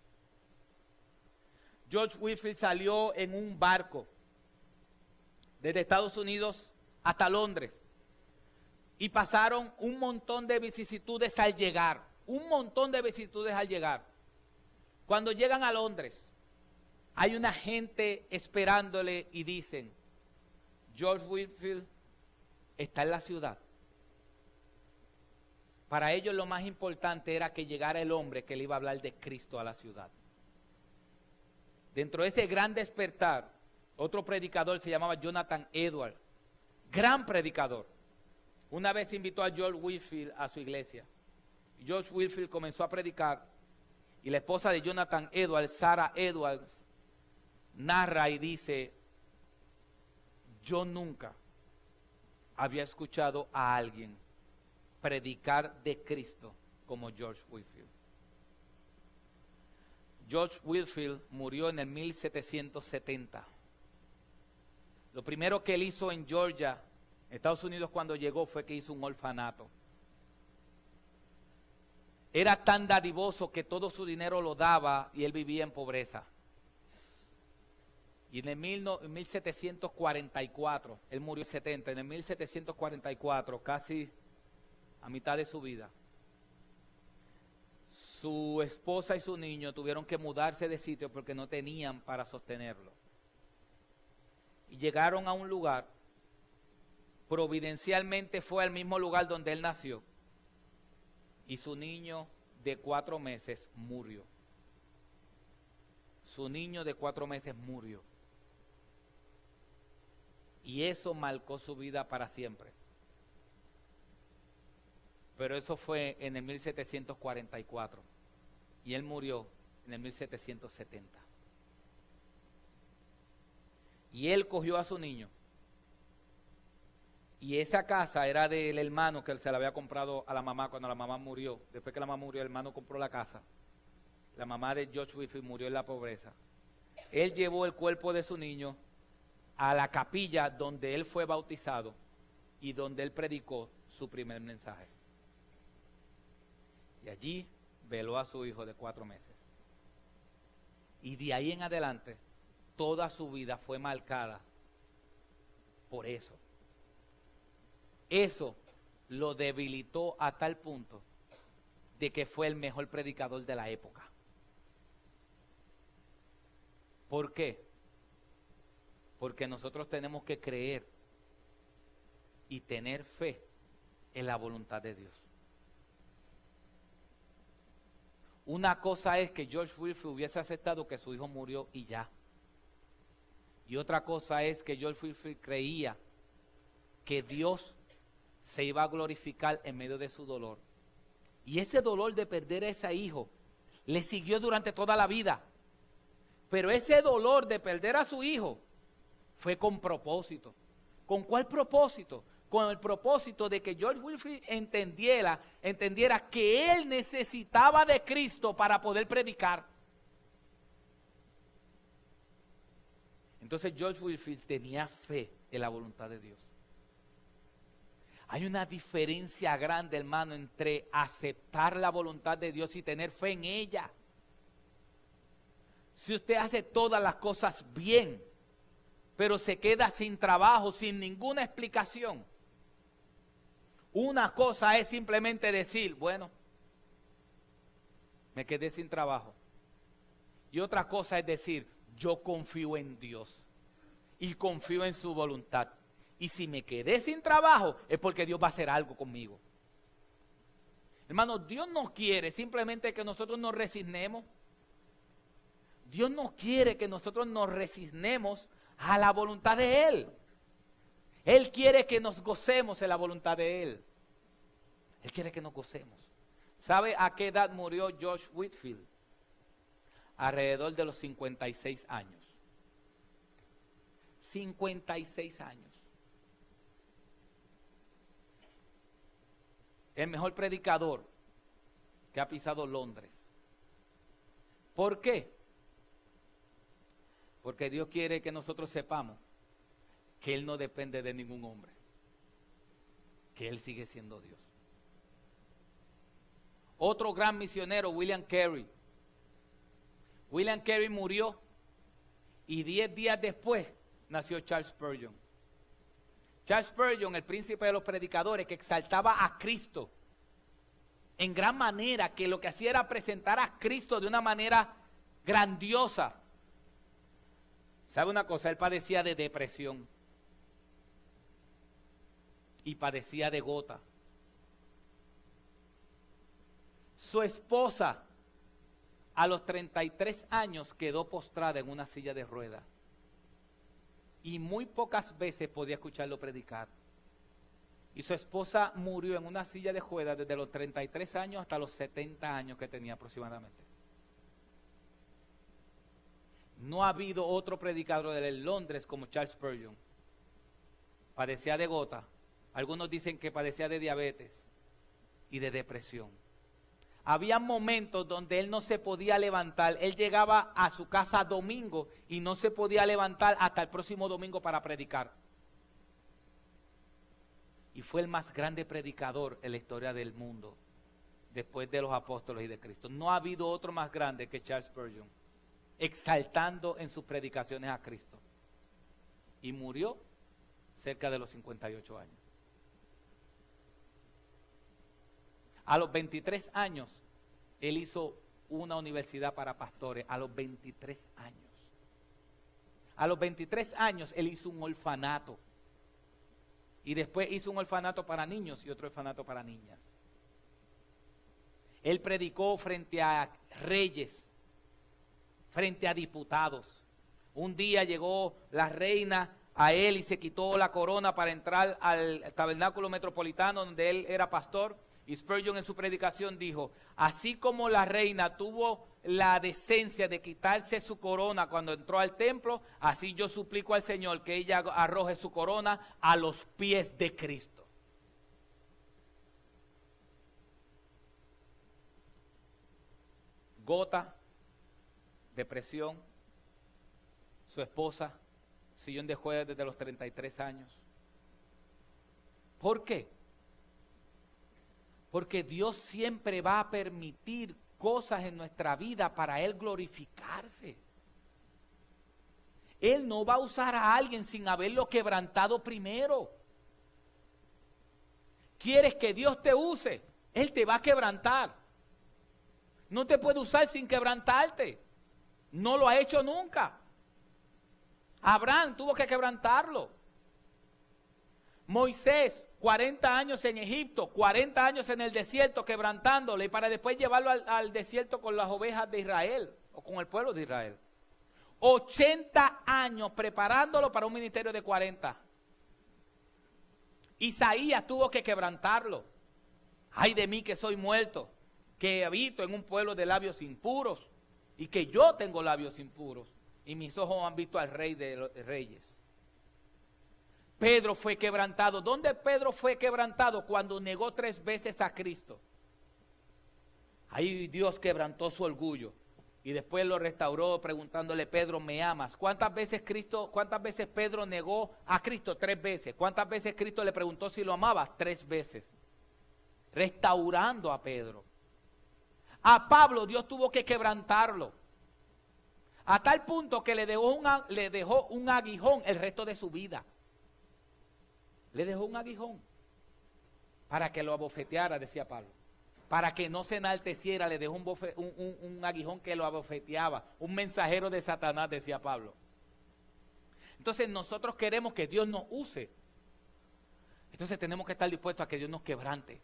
George Whitefield salió en un barco desde Estados Unidos hasta Londres y pasaron un montón de vicisitudes al llegar. Cuando llegan a Londres, hay una gente esperándole y dicen: George Whitefield está en la ciudad. Para ellos lo más importante era que llegara el hombre que le iba a hablar de Cristo a la ciudad. Dentro de ese gran despertar, otro predicador se llamaba Jonathan Edwards, gran predicador. Una vez invitó a George Whitefield a su iglesia. George Whitefield comenzó a predicar y la esposa de Jonathan Edwards, Sarah Edwards, narra y dice: yo nunca había escuchado a alguien predicar de Cristo como George Whitefield. George Whitefield murió en el 1770. Lo primero que él hizo en Georgia, Estados Unidos, cuando llegó, fue que hizo un orfanato. Era tan dadivoso que todo su dinero lo daba y él vivía en pobreza. Y en el 1744, él murió en 70, en el 1744, casi a mitad de su vida, su esposa y su niño tuvieron que mudarse de sitio porque no tenían para sostenerlo. Y llegaron a un lugar, providencialmente fue al mismo lugar donde él nació, y su niño de 4 meses murió. Su niño de 4 meses murió. Y eso marcó su vida para siempre. Pero eso fue en el 1744. Y él murió en el 1770. Y él cogió a su niño. Y esa casa era del hermano que se la había comprado a la mamá cuando la mamá murió. Después que la mamá murió, el hermano compró la casa. La mamá de George Whitefield murió en la pobreza. Él llevó el cuerpo de su niño a la capilla donde él fue bautizado y donde él predicó su primer mensaje. Y allí veló a su hijo de 4 meses. Y de ahí en adelante, toda su vida fue marcada por eso. Eso lo debilitó a tal punto de que fue el mejor predicador de la época. ¿Por qué? Porque nosotros tenemos que creer y tener fe en la voluntad de Dios. Una cosa es que George Whitefield hubiese aceptado que su hijo murió y ya. Y otra cosa es que George Whitefield creía que Dios se iba a glorificar en medio de su dolor. Y ese dolor de perder a ese hijo le siguió durante toda la vida. Pero ese dolor de perder a su hijo fue con propósito. ¿Con cuál propósito? Con el propósito de que George Whitefield entendiera que él necesitaba de Cristo para poder predicar. Entonces George Whitefield tenía fe en la voluntad de Dios. Hay una diferencia grande, hermano, entre aceptar la voluntad de Dios y tener fe en ella. Si usted hace todas las cosas bien, pero se queda sin trabajo, sin ninguna explicación. Una cosa es simplemente decir, bueno, me quedé sin trabajo. Y otra cosa es decir, yo confío en Dios y confío en su voluntad. Y si me quedé sin trabajo es porque Dios va a hacer algo conmigo. Hermano, Dios no quiere simplemente que nosotros nos resignemos. Dios no quiere que nosotros nos resignemos a la voluntad de Él. Él quiere que nos gocemos en la voluntad de Él. Él quiere que nos gocemos. ¿Sabe a qué edad murió George Whitefield? Alrededor de los 56 años. 56 años. El mejor predicador que ha pisado Londres. ¿Por qué? Porque Dios quiere que nosotros sepamos que Él no depende de ningún hombre. Que Él sigue siendo Dios. Otro gran misionero, William Carey. William Carey murió y 10 días después nació Charles Spurgeon. Charles Spurgeon, el príncipe de los predicadores, que exaltaba a Cristo en gran manera, que lo que hacía era presentar a Cristo de una manera grandiosa. ¿Sabe una cosa? Él padecía de depresión y padecía de gota. Su esposa a los 33 años quedó postrada en una silla de ruedas y muy pocas veces podía escucharlo predicar. Y su esposa murió en una silla de ruedas desde los 33 años hasta los 70 años que tenía aproximadamente. No ha habido otro predicador de Londres como Charles Spurgeon. Padecía de gota. Algunos dicen que padecía de diabetes y de depresión. Había momentos donde él no se podía levantar. Él llegaba a su casa domingo y no se podía levantar hasta el próximo domingo para predicar. Y fue el más grande predicador en la historia del mundo, después de los apóstoles y de Cristo. No ha habido otro más grande que Charles Spurgeon, exaltando en sus predicaciones a Cristo. Y murió cerca de los 58 años. A los 23 años, él hizo una universidad para pastores, a los 23 años. A los 23 años, él hizo un orfanato. Y después hizo un orfanato para niños y otro orfanato para niñas. Él predicó frente a reyes, frente a diputados. Un día llegó la reina a él y se quitó la corona para entrar al tabernáculo metropolitano donde él era pastor. Y Spurgeon en su predicación dijo, así como la reina tuvo la decencia de quitarse su corona cuando entró al templo, así yo suplico al Señor que ella arroje su corona a los pies de Cristo. Gota, depresión, su esposa, sillón de jueves desde los 33 años. ¿Por qué? Porque Dios siempre va a permitir cosas en nuestra vida para Él glorificarse. Él no va a usar a alguien sin haberlo quebrantado primero. ¿Quieres que Dios te use? Él te va a quebrantar. No te puede usar sin quebrantarte. No lo ha hecho nunca. Abraham tuvo que quebrantarlo. Moisés, 40 años en Egipto, 40 años en el desierto quebrantándole y para después llevarlo al desierto con las ovejas de Israel o con el pueblo de Israel. 80 años preparándolo para un ministerio de 40. Isaías tuvo que quebrantarlo. Ay de mí que soy muerto, que habito en un pueblo de labios impuros y que yo tengo labios impuros y mis ojos han visto al Rey de los Reyes. Pedro fue quebrantado. ¿Dónde Pedro fue quebrantado? Cuando negó 3 veces a Cristo. Ahí Dios quebrantó su orgullo y después lo restauró preguntándole: Pedro, ¿me amas? ¿Cuántas veces Pedro negó a Cristo? 3 veces. ¿Cuántas veces Cristo le preguntó si lo amaba? 3 veces. Restaurando a Pedro. A Pablo Dios tuvo que quebrantarlo. A tal punto que le dejó un aguijón el resto de su vida. Le dejó un aguijón para que lo abofeteara, decía Pablo. Para que no se enalteciera, le dejó un aguijón que lo abofeteaba. Un mensajero de Satanás, decía Pablo. Entonces nosotros queremos que Dios nos use. Entonces tenemos que estar dispuestos a que Dios nos quebrante.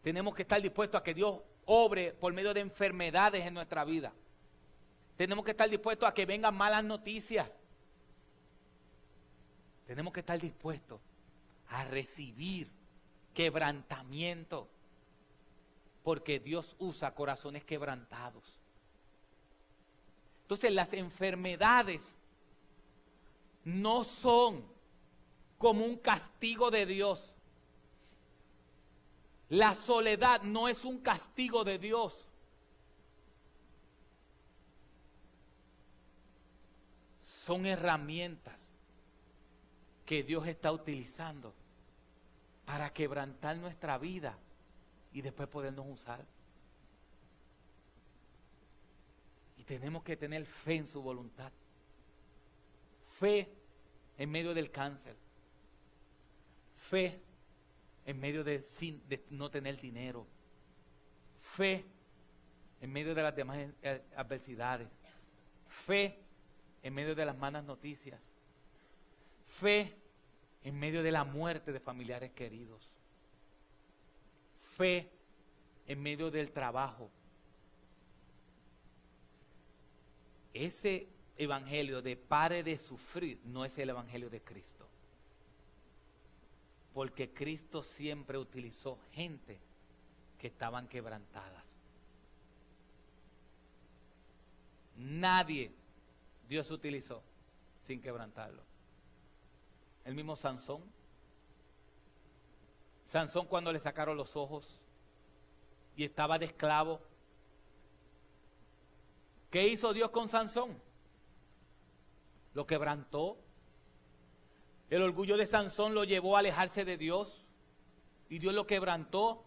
Tenemos que estar dispuestos a que Dios obre por medio de enfermedades en nuestra vida. Tenemos que estar dispuestos a que vengan malas noticias. Tenemos que estar dispuestos a recibir quebrantamiento. Porque Dios usa corazones quebrantados. Entonces las enfermedades no son como un castigo de Dios. La soledad no es un castigo de Dios. Son herramientas que Dios está utilizando para quebrantar nuestra vida y después podernos usar. Y tenemos que tener fe en su voluntad. Fe en medio del cáncer. Fe en medio de no tener dinero. Fe en medio de las demás adversidades. Fe en medio de las malas noticias. Fe en medio de la muerte de familiares queridos. Fe en medio del trabajo. Ese evangelio de pare de sufrir no es el evangelio de Cristo. Porque Cristo siempre utilizó gente que estaban quebrantadas. Nadie Dios utilizó sin quebrantarlo. El mismo Sansón. Sansón, cuando le sacaron los ojos y estaba de esclavo, ¿qué hizo Dios con Sansón? Lo quebrantó. El orgullo de Sansón lo llevó a alejarse de Dios y Dios lo quebrantó.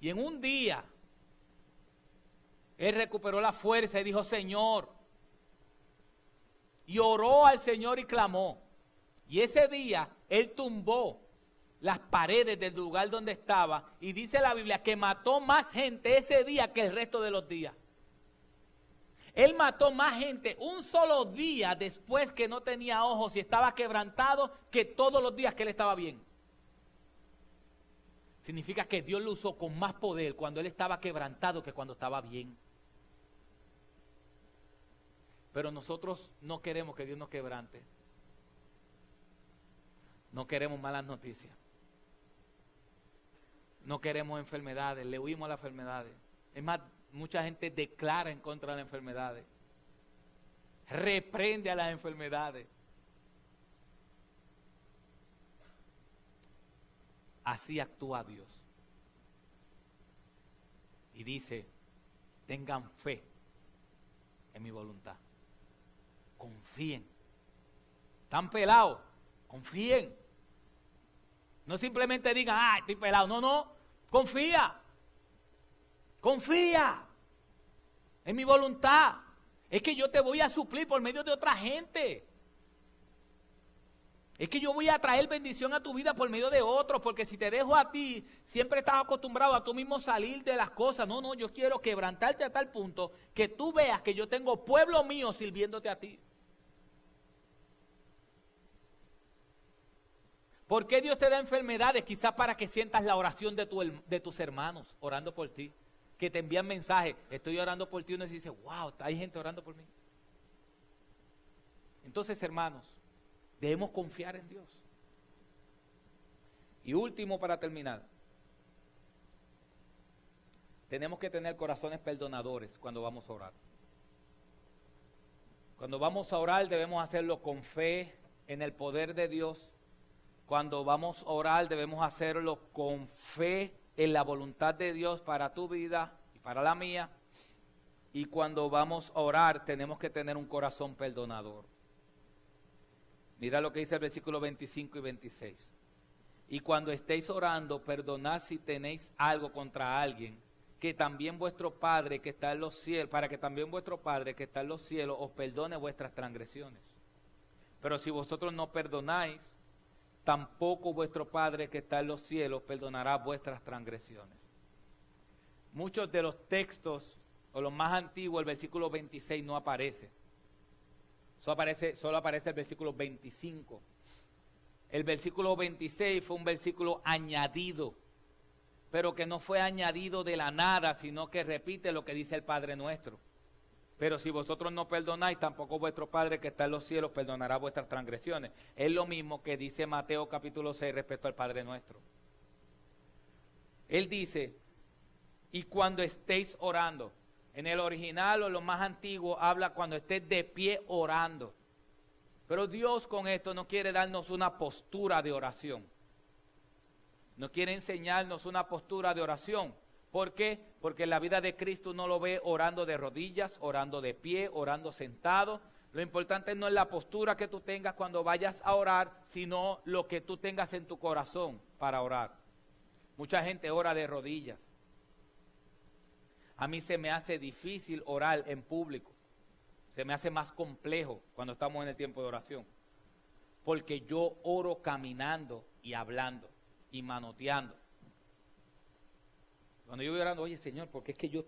Y en un día él recuperó la fuerza y dijo: Señor. Y oró al Señor y clamó. Y ese día él tumbó las paredes del lugar donde estaba, y dice la Biblia que mató más gente ese día que el resto de los días. Él mató más gente un solo día después que no tenía ojos y estaba quebrantado que todos los días que él estaba bien. Significa que Dios lo usó con más poder cuando él estaba quebrantado que cuando estaba bien. Pero nosotros no queremos que Dios nos quebrante. No queremos malas noticias. No queremos enfermedades, le huimos a las enfermedades. Es más, mucha gente declara en contra de las enfermedades. Reprende a las enfermedades. Así actúa Dios. Y dice: tengan fe en mi voluntad. Confíen. Están pelados, confíen. No simplemente digan: ah, estoy pelado. No, no, confía. Confía en mi voluntad. Es que yo te voy a suplir por medio de otra gente. Es que yo voy a traer bendición a tu vida por medio de otros, porque si te dejo a ti, siempre estás acostumbrado a tú mismo salir de las cosas. No, no, yo quiero quebrantarte a tal punto que tú veas que yo tengo pueblo mío sirviéndote a ti. ¿Por qué Dios te da enfermedades? Quizás para que sientas la oración de tus hermanos orando por ti. Que te envían mensajes, estoy orando por ti, y uno dice, wow, hay gente orando por mí. Entonces, hermanos, debemos confiar en Dios. Y último, para terminar, tenemos que tener corazones perdonadores cuando vamos a orar. Cuando vamos a orar debemos hacerlo con fe en el poder de Dios. Cuando vamos a orar debemos hacerlo con fe en la voluntad de Dios para tu vida y para la mía. Y cuando vamos a orar tenemos que tener un corazón perdonador. Mira lo que dice el versículo 25 y 26. Y cuando estéis orando, perdonad si tenéis algo contra alguien, que también vuestro Padre que está en los cielos, para que también vuestro Padre que está en los cielos os perdone vuestras transgresiones. Pero si vosotros no perdonáis, tampoco vuestro Padre que está en los cielos perdonará vuestras transgresiones. Muchos de los textos, o los más antiguos, el versículo 26 no aparece. Solo aparece el versículo 25. El versículo 26 fue un versículo añadido, pero que no fue añadido de la nada, sino que repite lo que dice el Padre nuestro. Pero si vosotros no perdonáis, tampoco vuestro Padre que está en los cielos perdonará vuestras transgresiones. Es lo mismo que dice Mateo capítulo 6 respecto al Padre nuestro. Él dice, y cuando estéis orando, en el original o en lo más antiguo habla cuando estés de pie orando. Pero Dios con esto no quiere darnos una postura de oración. No quiere enseñarnos una postura de oración. ¿Por qué? Porque en la vida de Cristo uno lo ve orando de rodillas, orando de pie, orando sentado. Lo importante no es la postura que tú tengas cuando vayas a orar, sino lo que tú tengas en tu corazón para orar. Mucha gente ora de rodillas. A mí se me hace difícil orar en público. Se me hace más complejo cuando estamos en el tiempo de oración. Porque yo oro caminando y hablando y manoteando. Cuando yo voy orando, oye Señor, porque es que yo...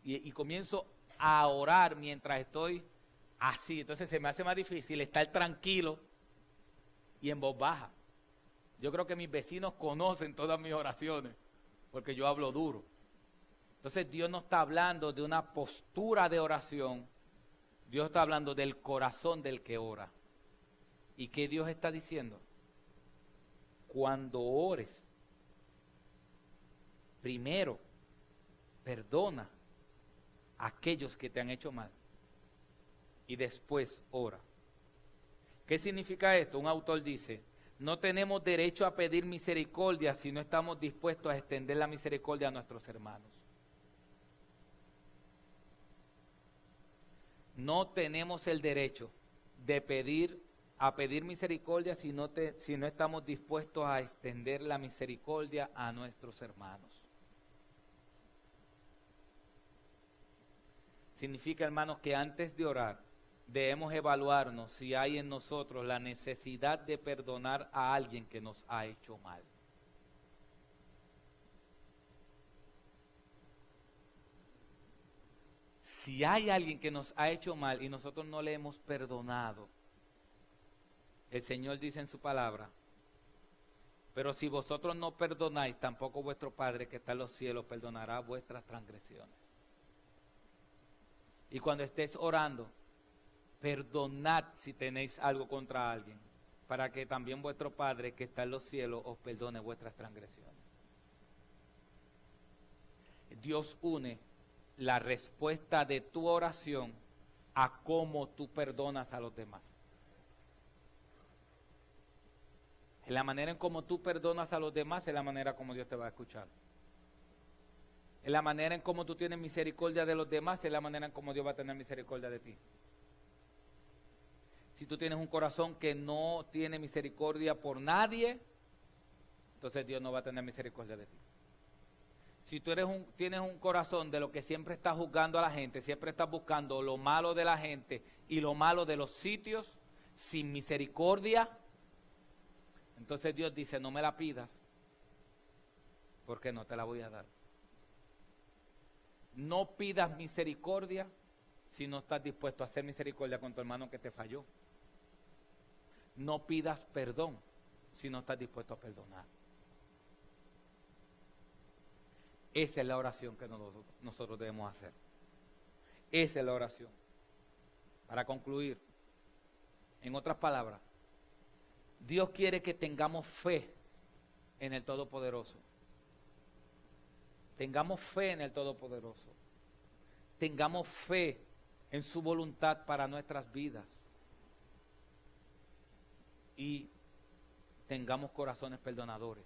Y comienzo a orar mientras estoy así. Entonces se me hace más difícil estar tranquilo y en voz baja. Yo creo que mis vecinos conocen todas mis oraciones porque yo hablo duro. Entonces Dios no está hablando de una postura de oración. Dios está hablando del corazón del que ora. ¿Y qué Dios está diciendo? Cuando ores, primero perdona a aquellos que te han hecho mal y después ora. ¿Qué significa esto? Un autor dice, no tenemos derecho a pedir misericordia si no estamos dispuestos a extender la misericordia a nuestros hermanos. No tenemos el derecho de pedir misericordia si no estamos dispuestos a extender la misericordia a nuestros hermanos. Significa, hermanos, que antes de orar debemos evaluarnos si hay en nosotros la necesidad de perdonar a alguien que nos ha hecho mal. Si hay alguien que nos ha hecho mal y nosotros no le hemos perdonado, el Señor dice en su palabra, pero si vosotros no perdonáis, tampoco vuestro Padre que está en los cielos perdonará vuestras transgresiones. Y cuando estés orando, perdonad si tenéis algo contra alguien, para que también vuestro Padre que está en los cielos os perdone vuestras transgresiones. Dios une la respuesta de tu oración a cómo tú perdonas a los demás. En la manera en cómo tú perdonas a los demás es la manera como Dios te va a escuchar. En la manera en cómo tú tienes misericordia de los demás es la manera en cómo Dios va a tener misericordia de ti. Si tú tienes un corazón que no tiene misericordia por nadie, entonces Dios no va a tener misericordia de ti. Si tú tienes un corazón de lo que siempre estás juzgando a la gente, siempre estás buscando lo malo de la gente y lo malo de los sitios, sin misericordia, entonces Dios dice, no me la pidas, porque no te la voy a dar. No pidas misericordia si no estás dispuesto a hacer misericordia con tu hermano que te falló. No pidas perdón si no estás dispuesto a perdonar. Esa es la oración que nosotros debemos hacer. Esa es la oración. Para concluir, en otras palabras, Dios quiere que tengamos fe en el Todopoderoso. Tengamos fe en el Todopoderoso. Tengamos fe en su voluntad para nuestras vidas. Y tengamos corazones perdonadores.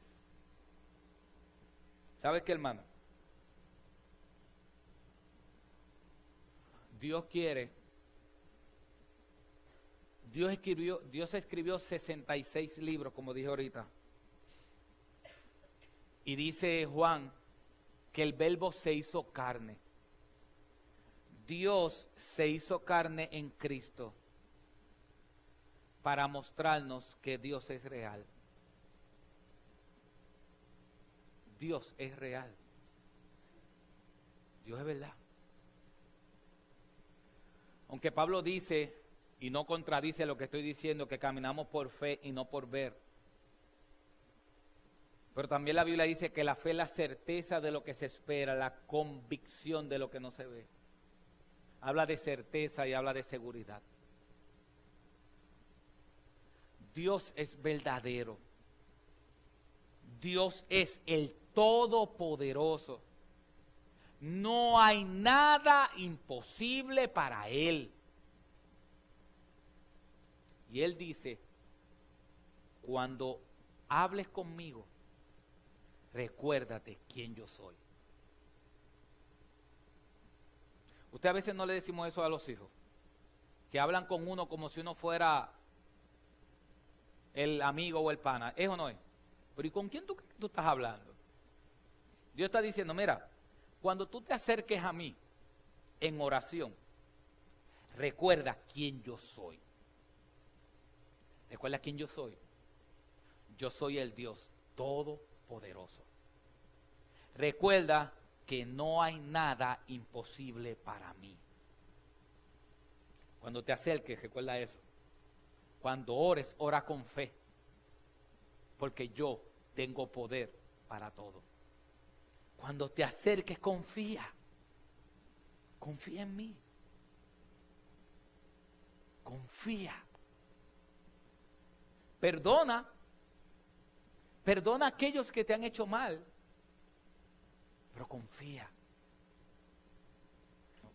¿Sabes qué, hermano? Dios escribió 66 libros, como dije ahorita. Y dice Juan que el verbo se hizo carne. Dios se hizo carne en Cristo para mostrarnos que Dios es real. Dios es real. Dios es verdad. Aunque Pablo dice, y no contradice lo que estoy diciendo, que caminamos por fe y no por ver. Pero también la Biblia dice que la fe es la certeza de lo que se espera, la convicción de lo que no se ve. Habla de certeza y habla de seguridad. Dios es verdadero. Dios es el Todopoderoso. No hay nada imposible para Él. Y Él dice, cuando hables conmigo, recuérdate quién yo soy. Usted a veces no le decimos eso a los hijos, que hablan con uno como si uno fuera el amigo o el pana. ¿Es o no es? Pero ¿y con quién tú estás hablando? Dios está diciendo, mira, cuando tú te acerques a mí en oración, recuerda quién yo soy. Recuerda quién yo soy. Yo soy el Dios Todopoderoso. Recuerda que no hay nada imposible para mí. Cuando te acerques, recuerda eso. Cuando ores, ora con fe. Porque yo tengo poder para todo. Cuando te acerques, confía. Confía en mí. Confía. Perdona. Perdona a aquellos que te han hecho mal. Pero confía.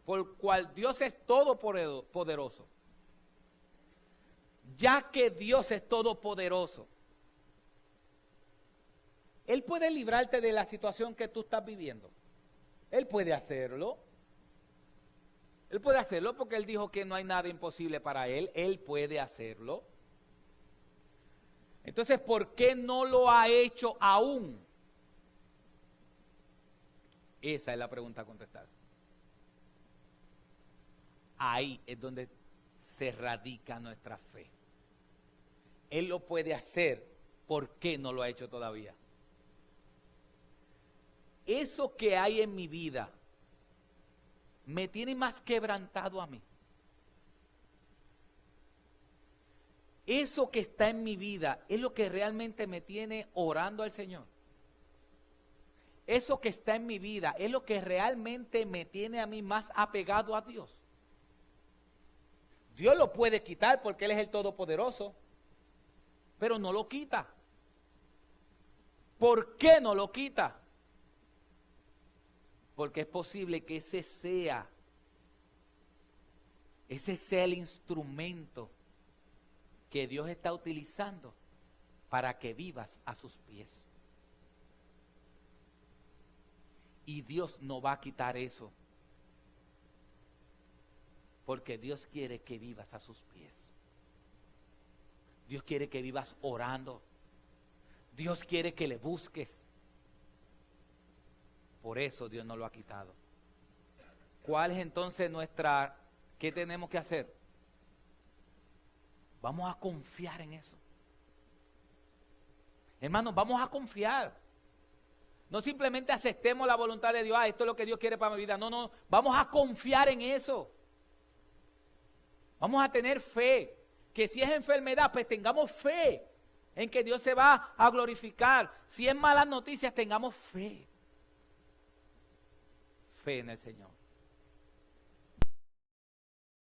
Por cual Dios es todopoderoso. Ya que Dios es todopoderoso, Él puede librarte de la situación que tú estás viviendo. Él puede hacerlo. Él puede hacerlo porque Él dijo que no hay nada imposible para Él. Él puede hacerlo. Entonces, ¿por qué no lo ha hecho aún? Esa es la pregunta a contestar. Ahí es donde se radica nuestra fe. Él lo puede hacer, ¿por qué no lo ha hecho todavía? Eso que hay en mi vida me tiene más quebrantado a mí. Eso que está en mi vida es lo que realmente me tiene orando al Señor. Eso que está en mi vida es lo que realmente me tiene a mí más apegado a Dios. Dios lo puede quitar porque Él es el Todopoderoso, pero no lo quita. ¿Por qué no lo quita? Porque es posible que ese sea el instrumento que Dios está utilizando para que vivas a sus pies. Y Dios no va a quitar eso, porque Dios quiere que vivas a sus pies. Dios quiere que vivas orando. Dios quiere que le busques. Por eso Dios no lo ha quitado. ¿Cuál es entonces qué tenemos que hacer? Vamos a confiar en eso. Hermanos, vamos a confiar. No simplemente aceptemos la voluntad de Dios. Esto es lo que Dios quiere para mi vida. No, vamos a confiar en eso. Vamos a tener fe. Que si es enfermedad, pues tengamos fe en que Dios se va a glorificar. Si es malas noticias, tengamos fe. Fe en el Señor.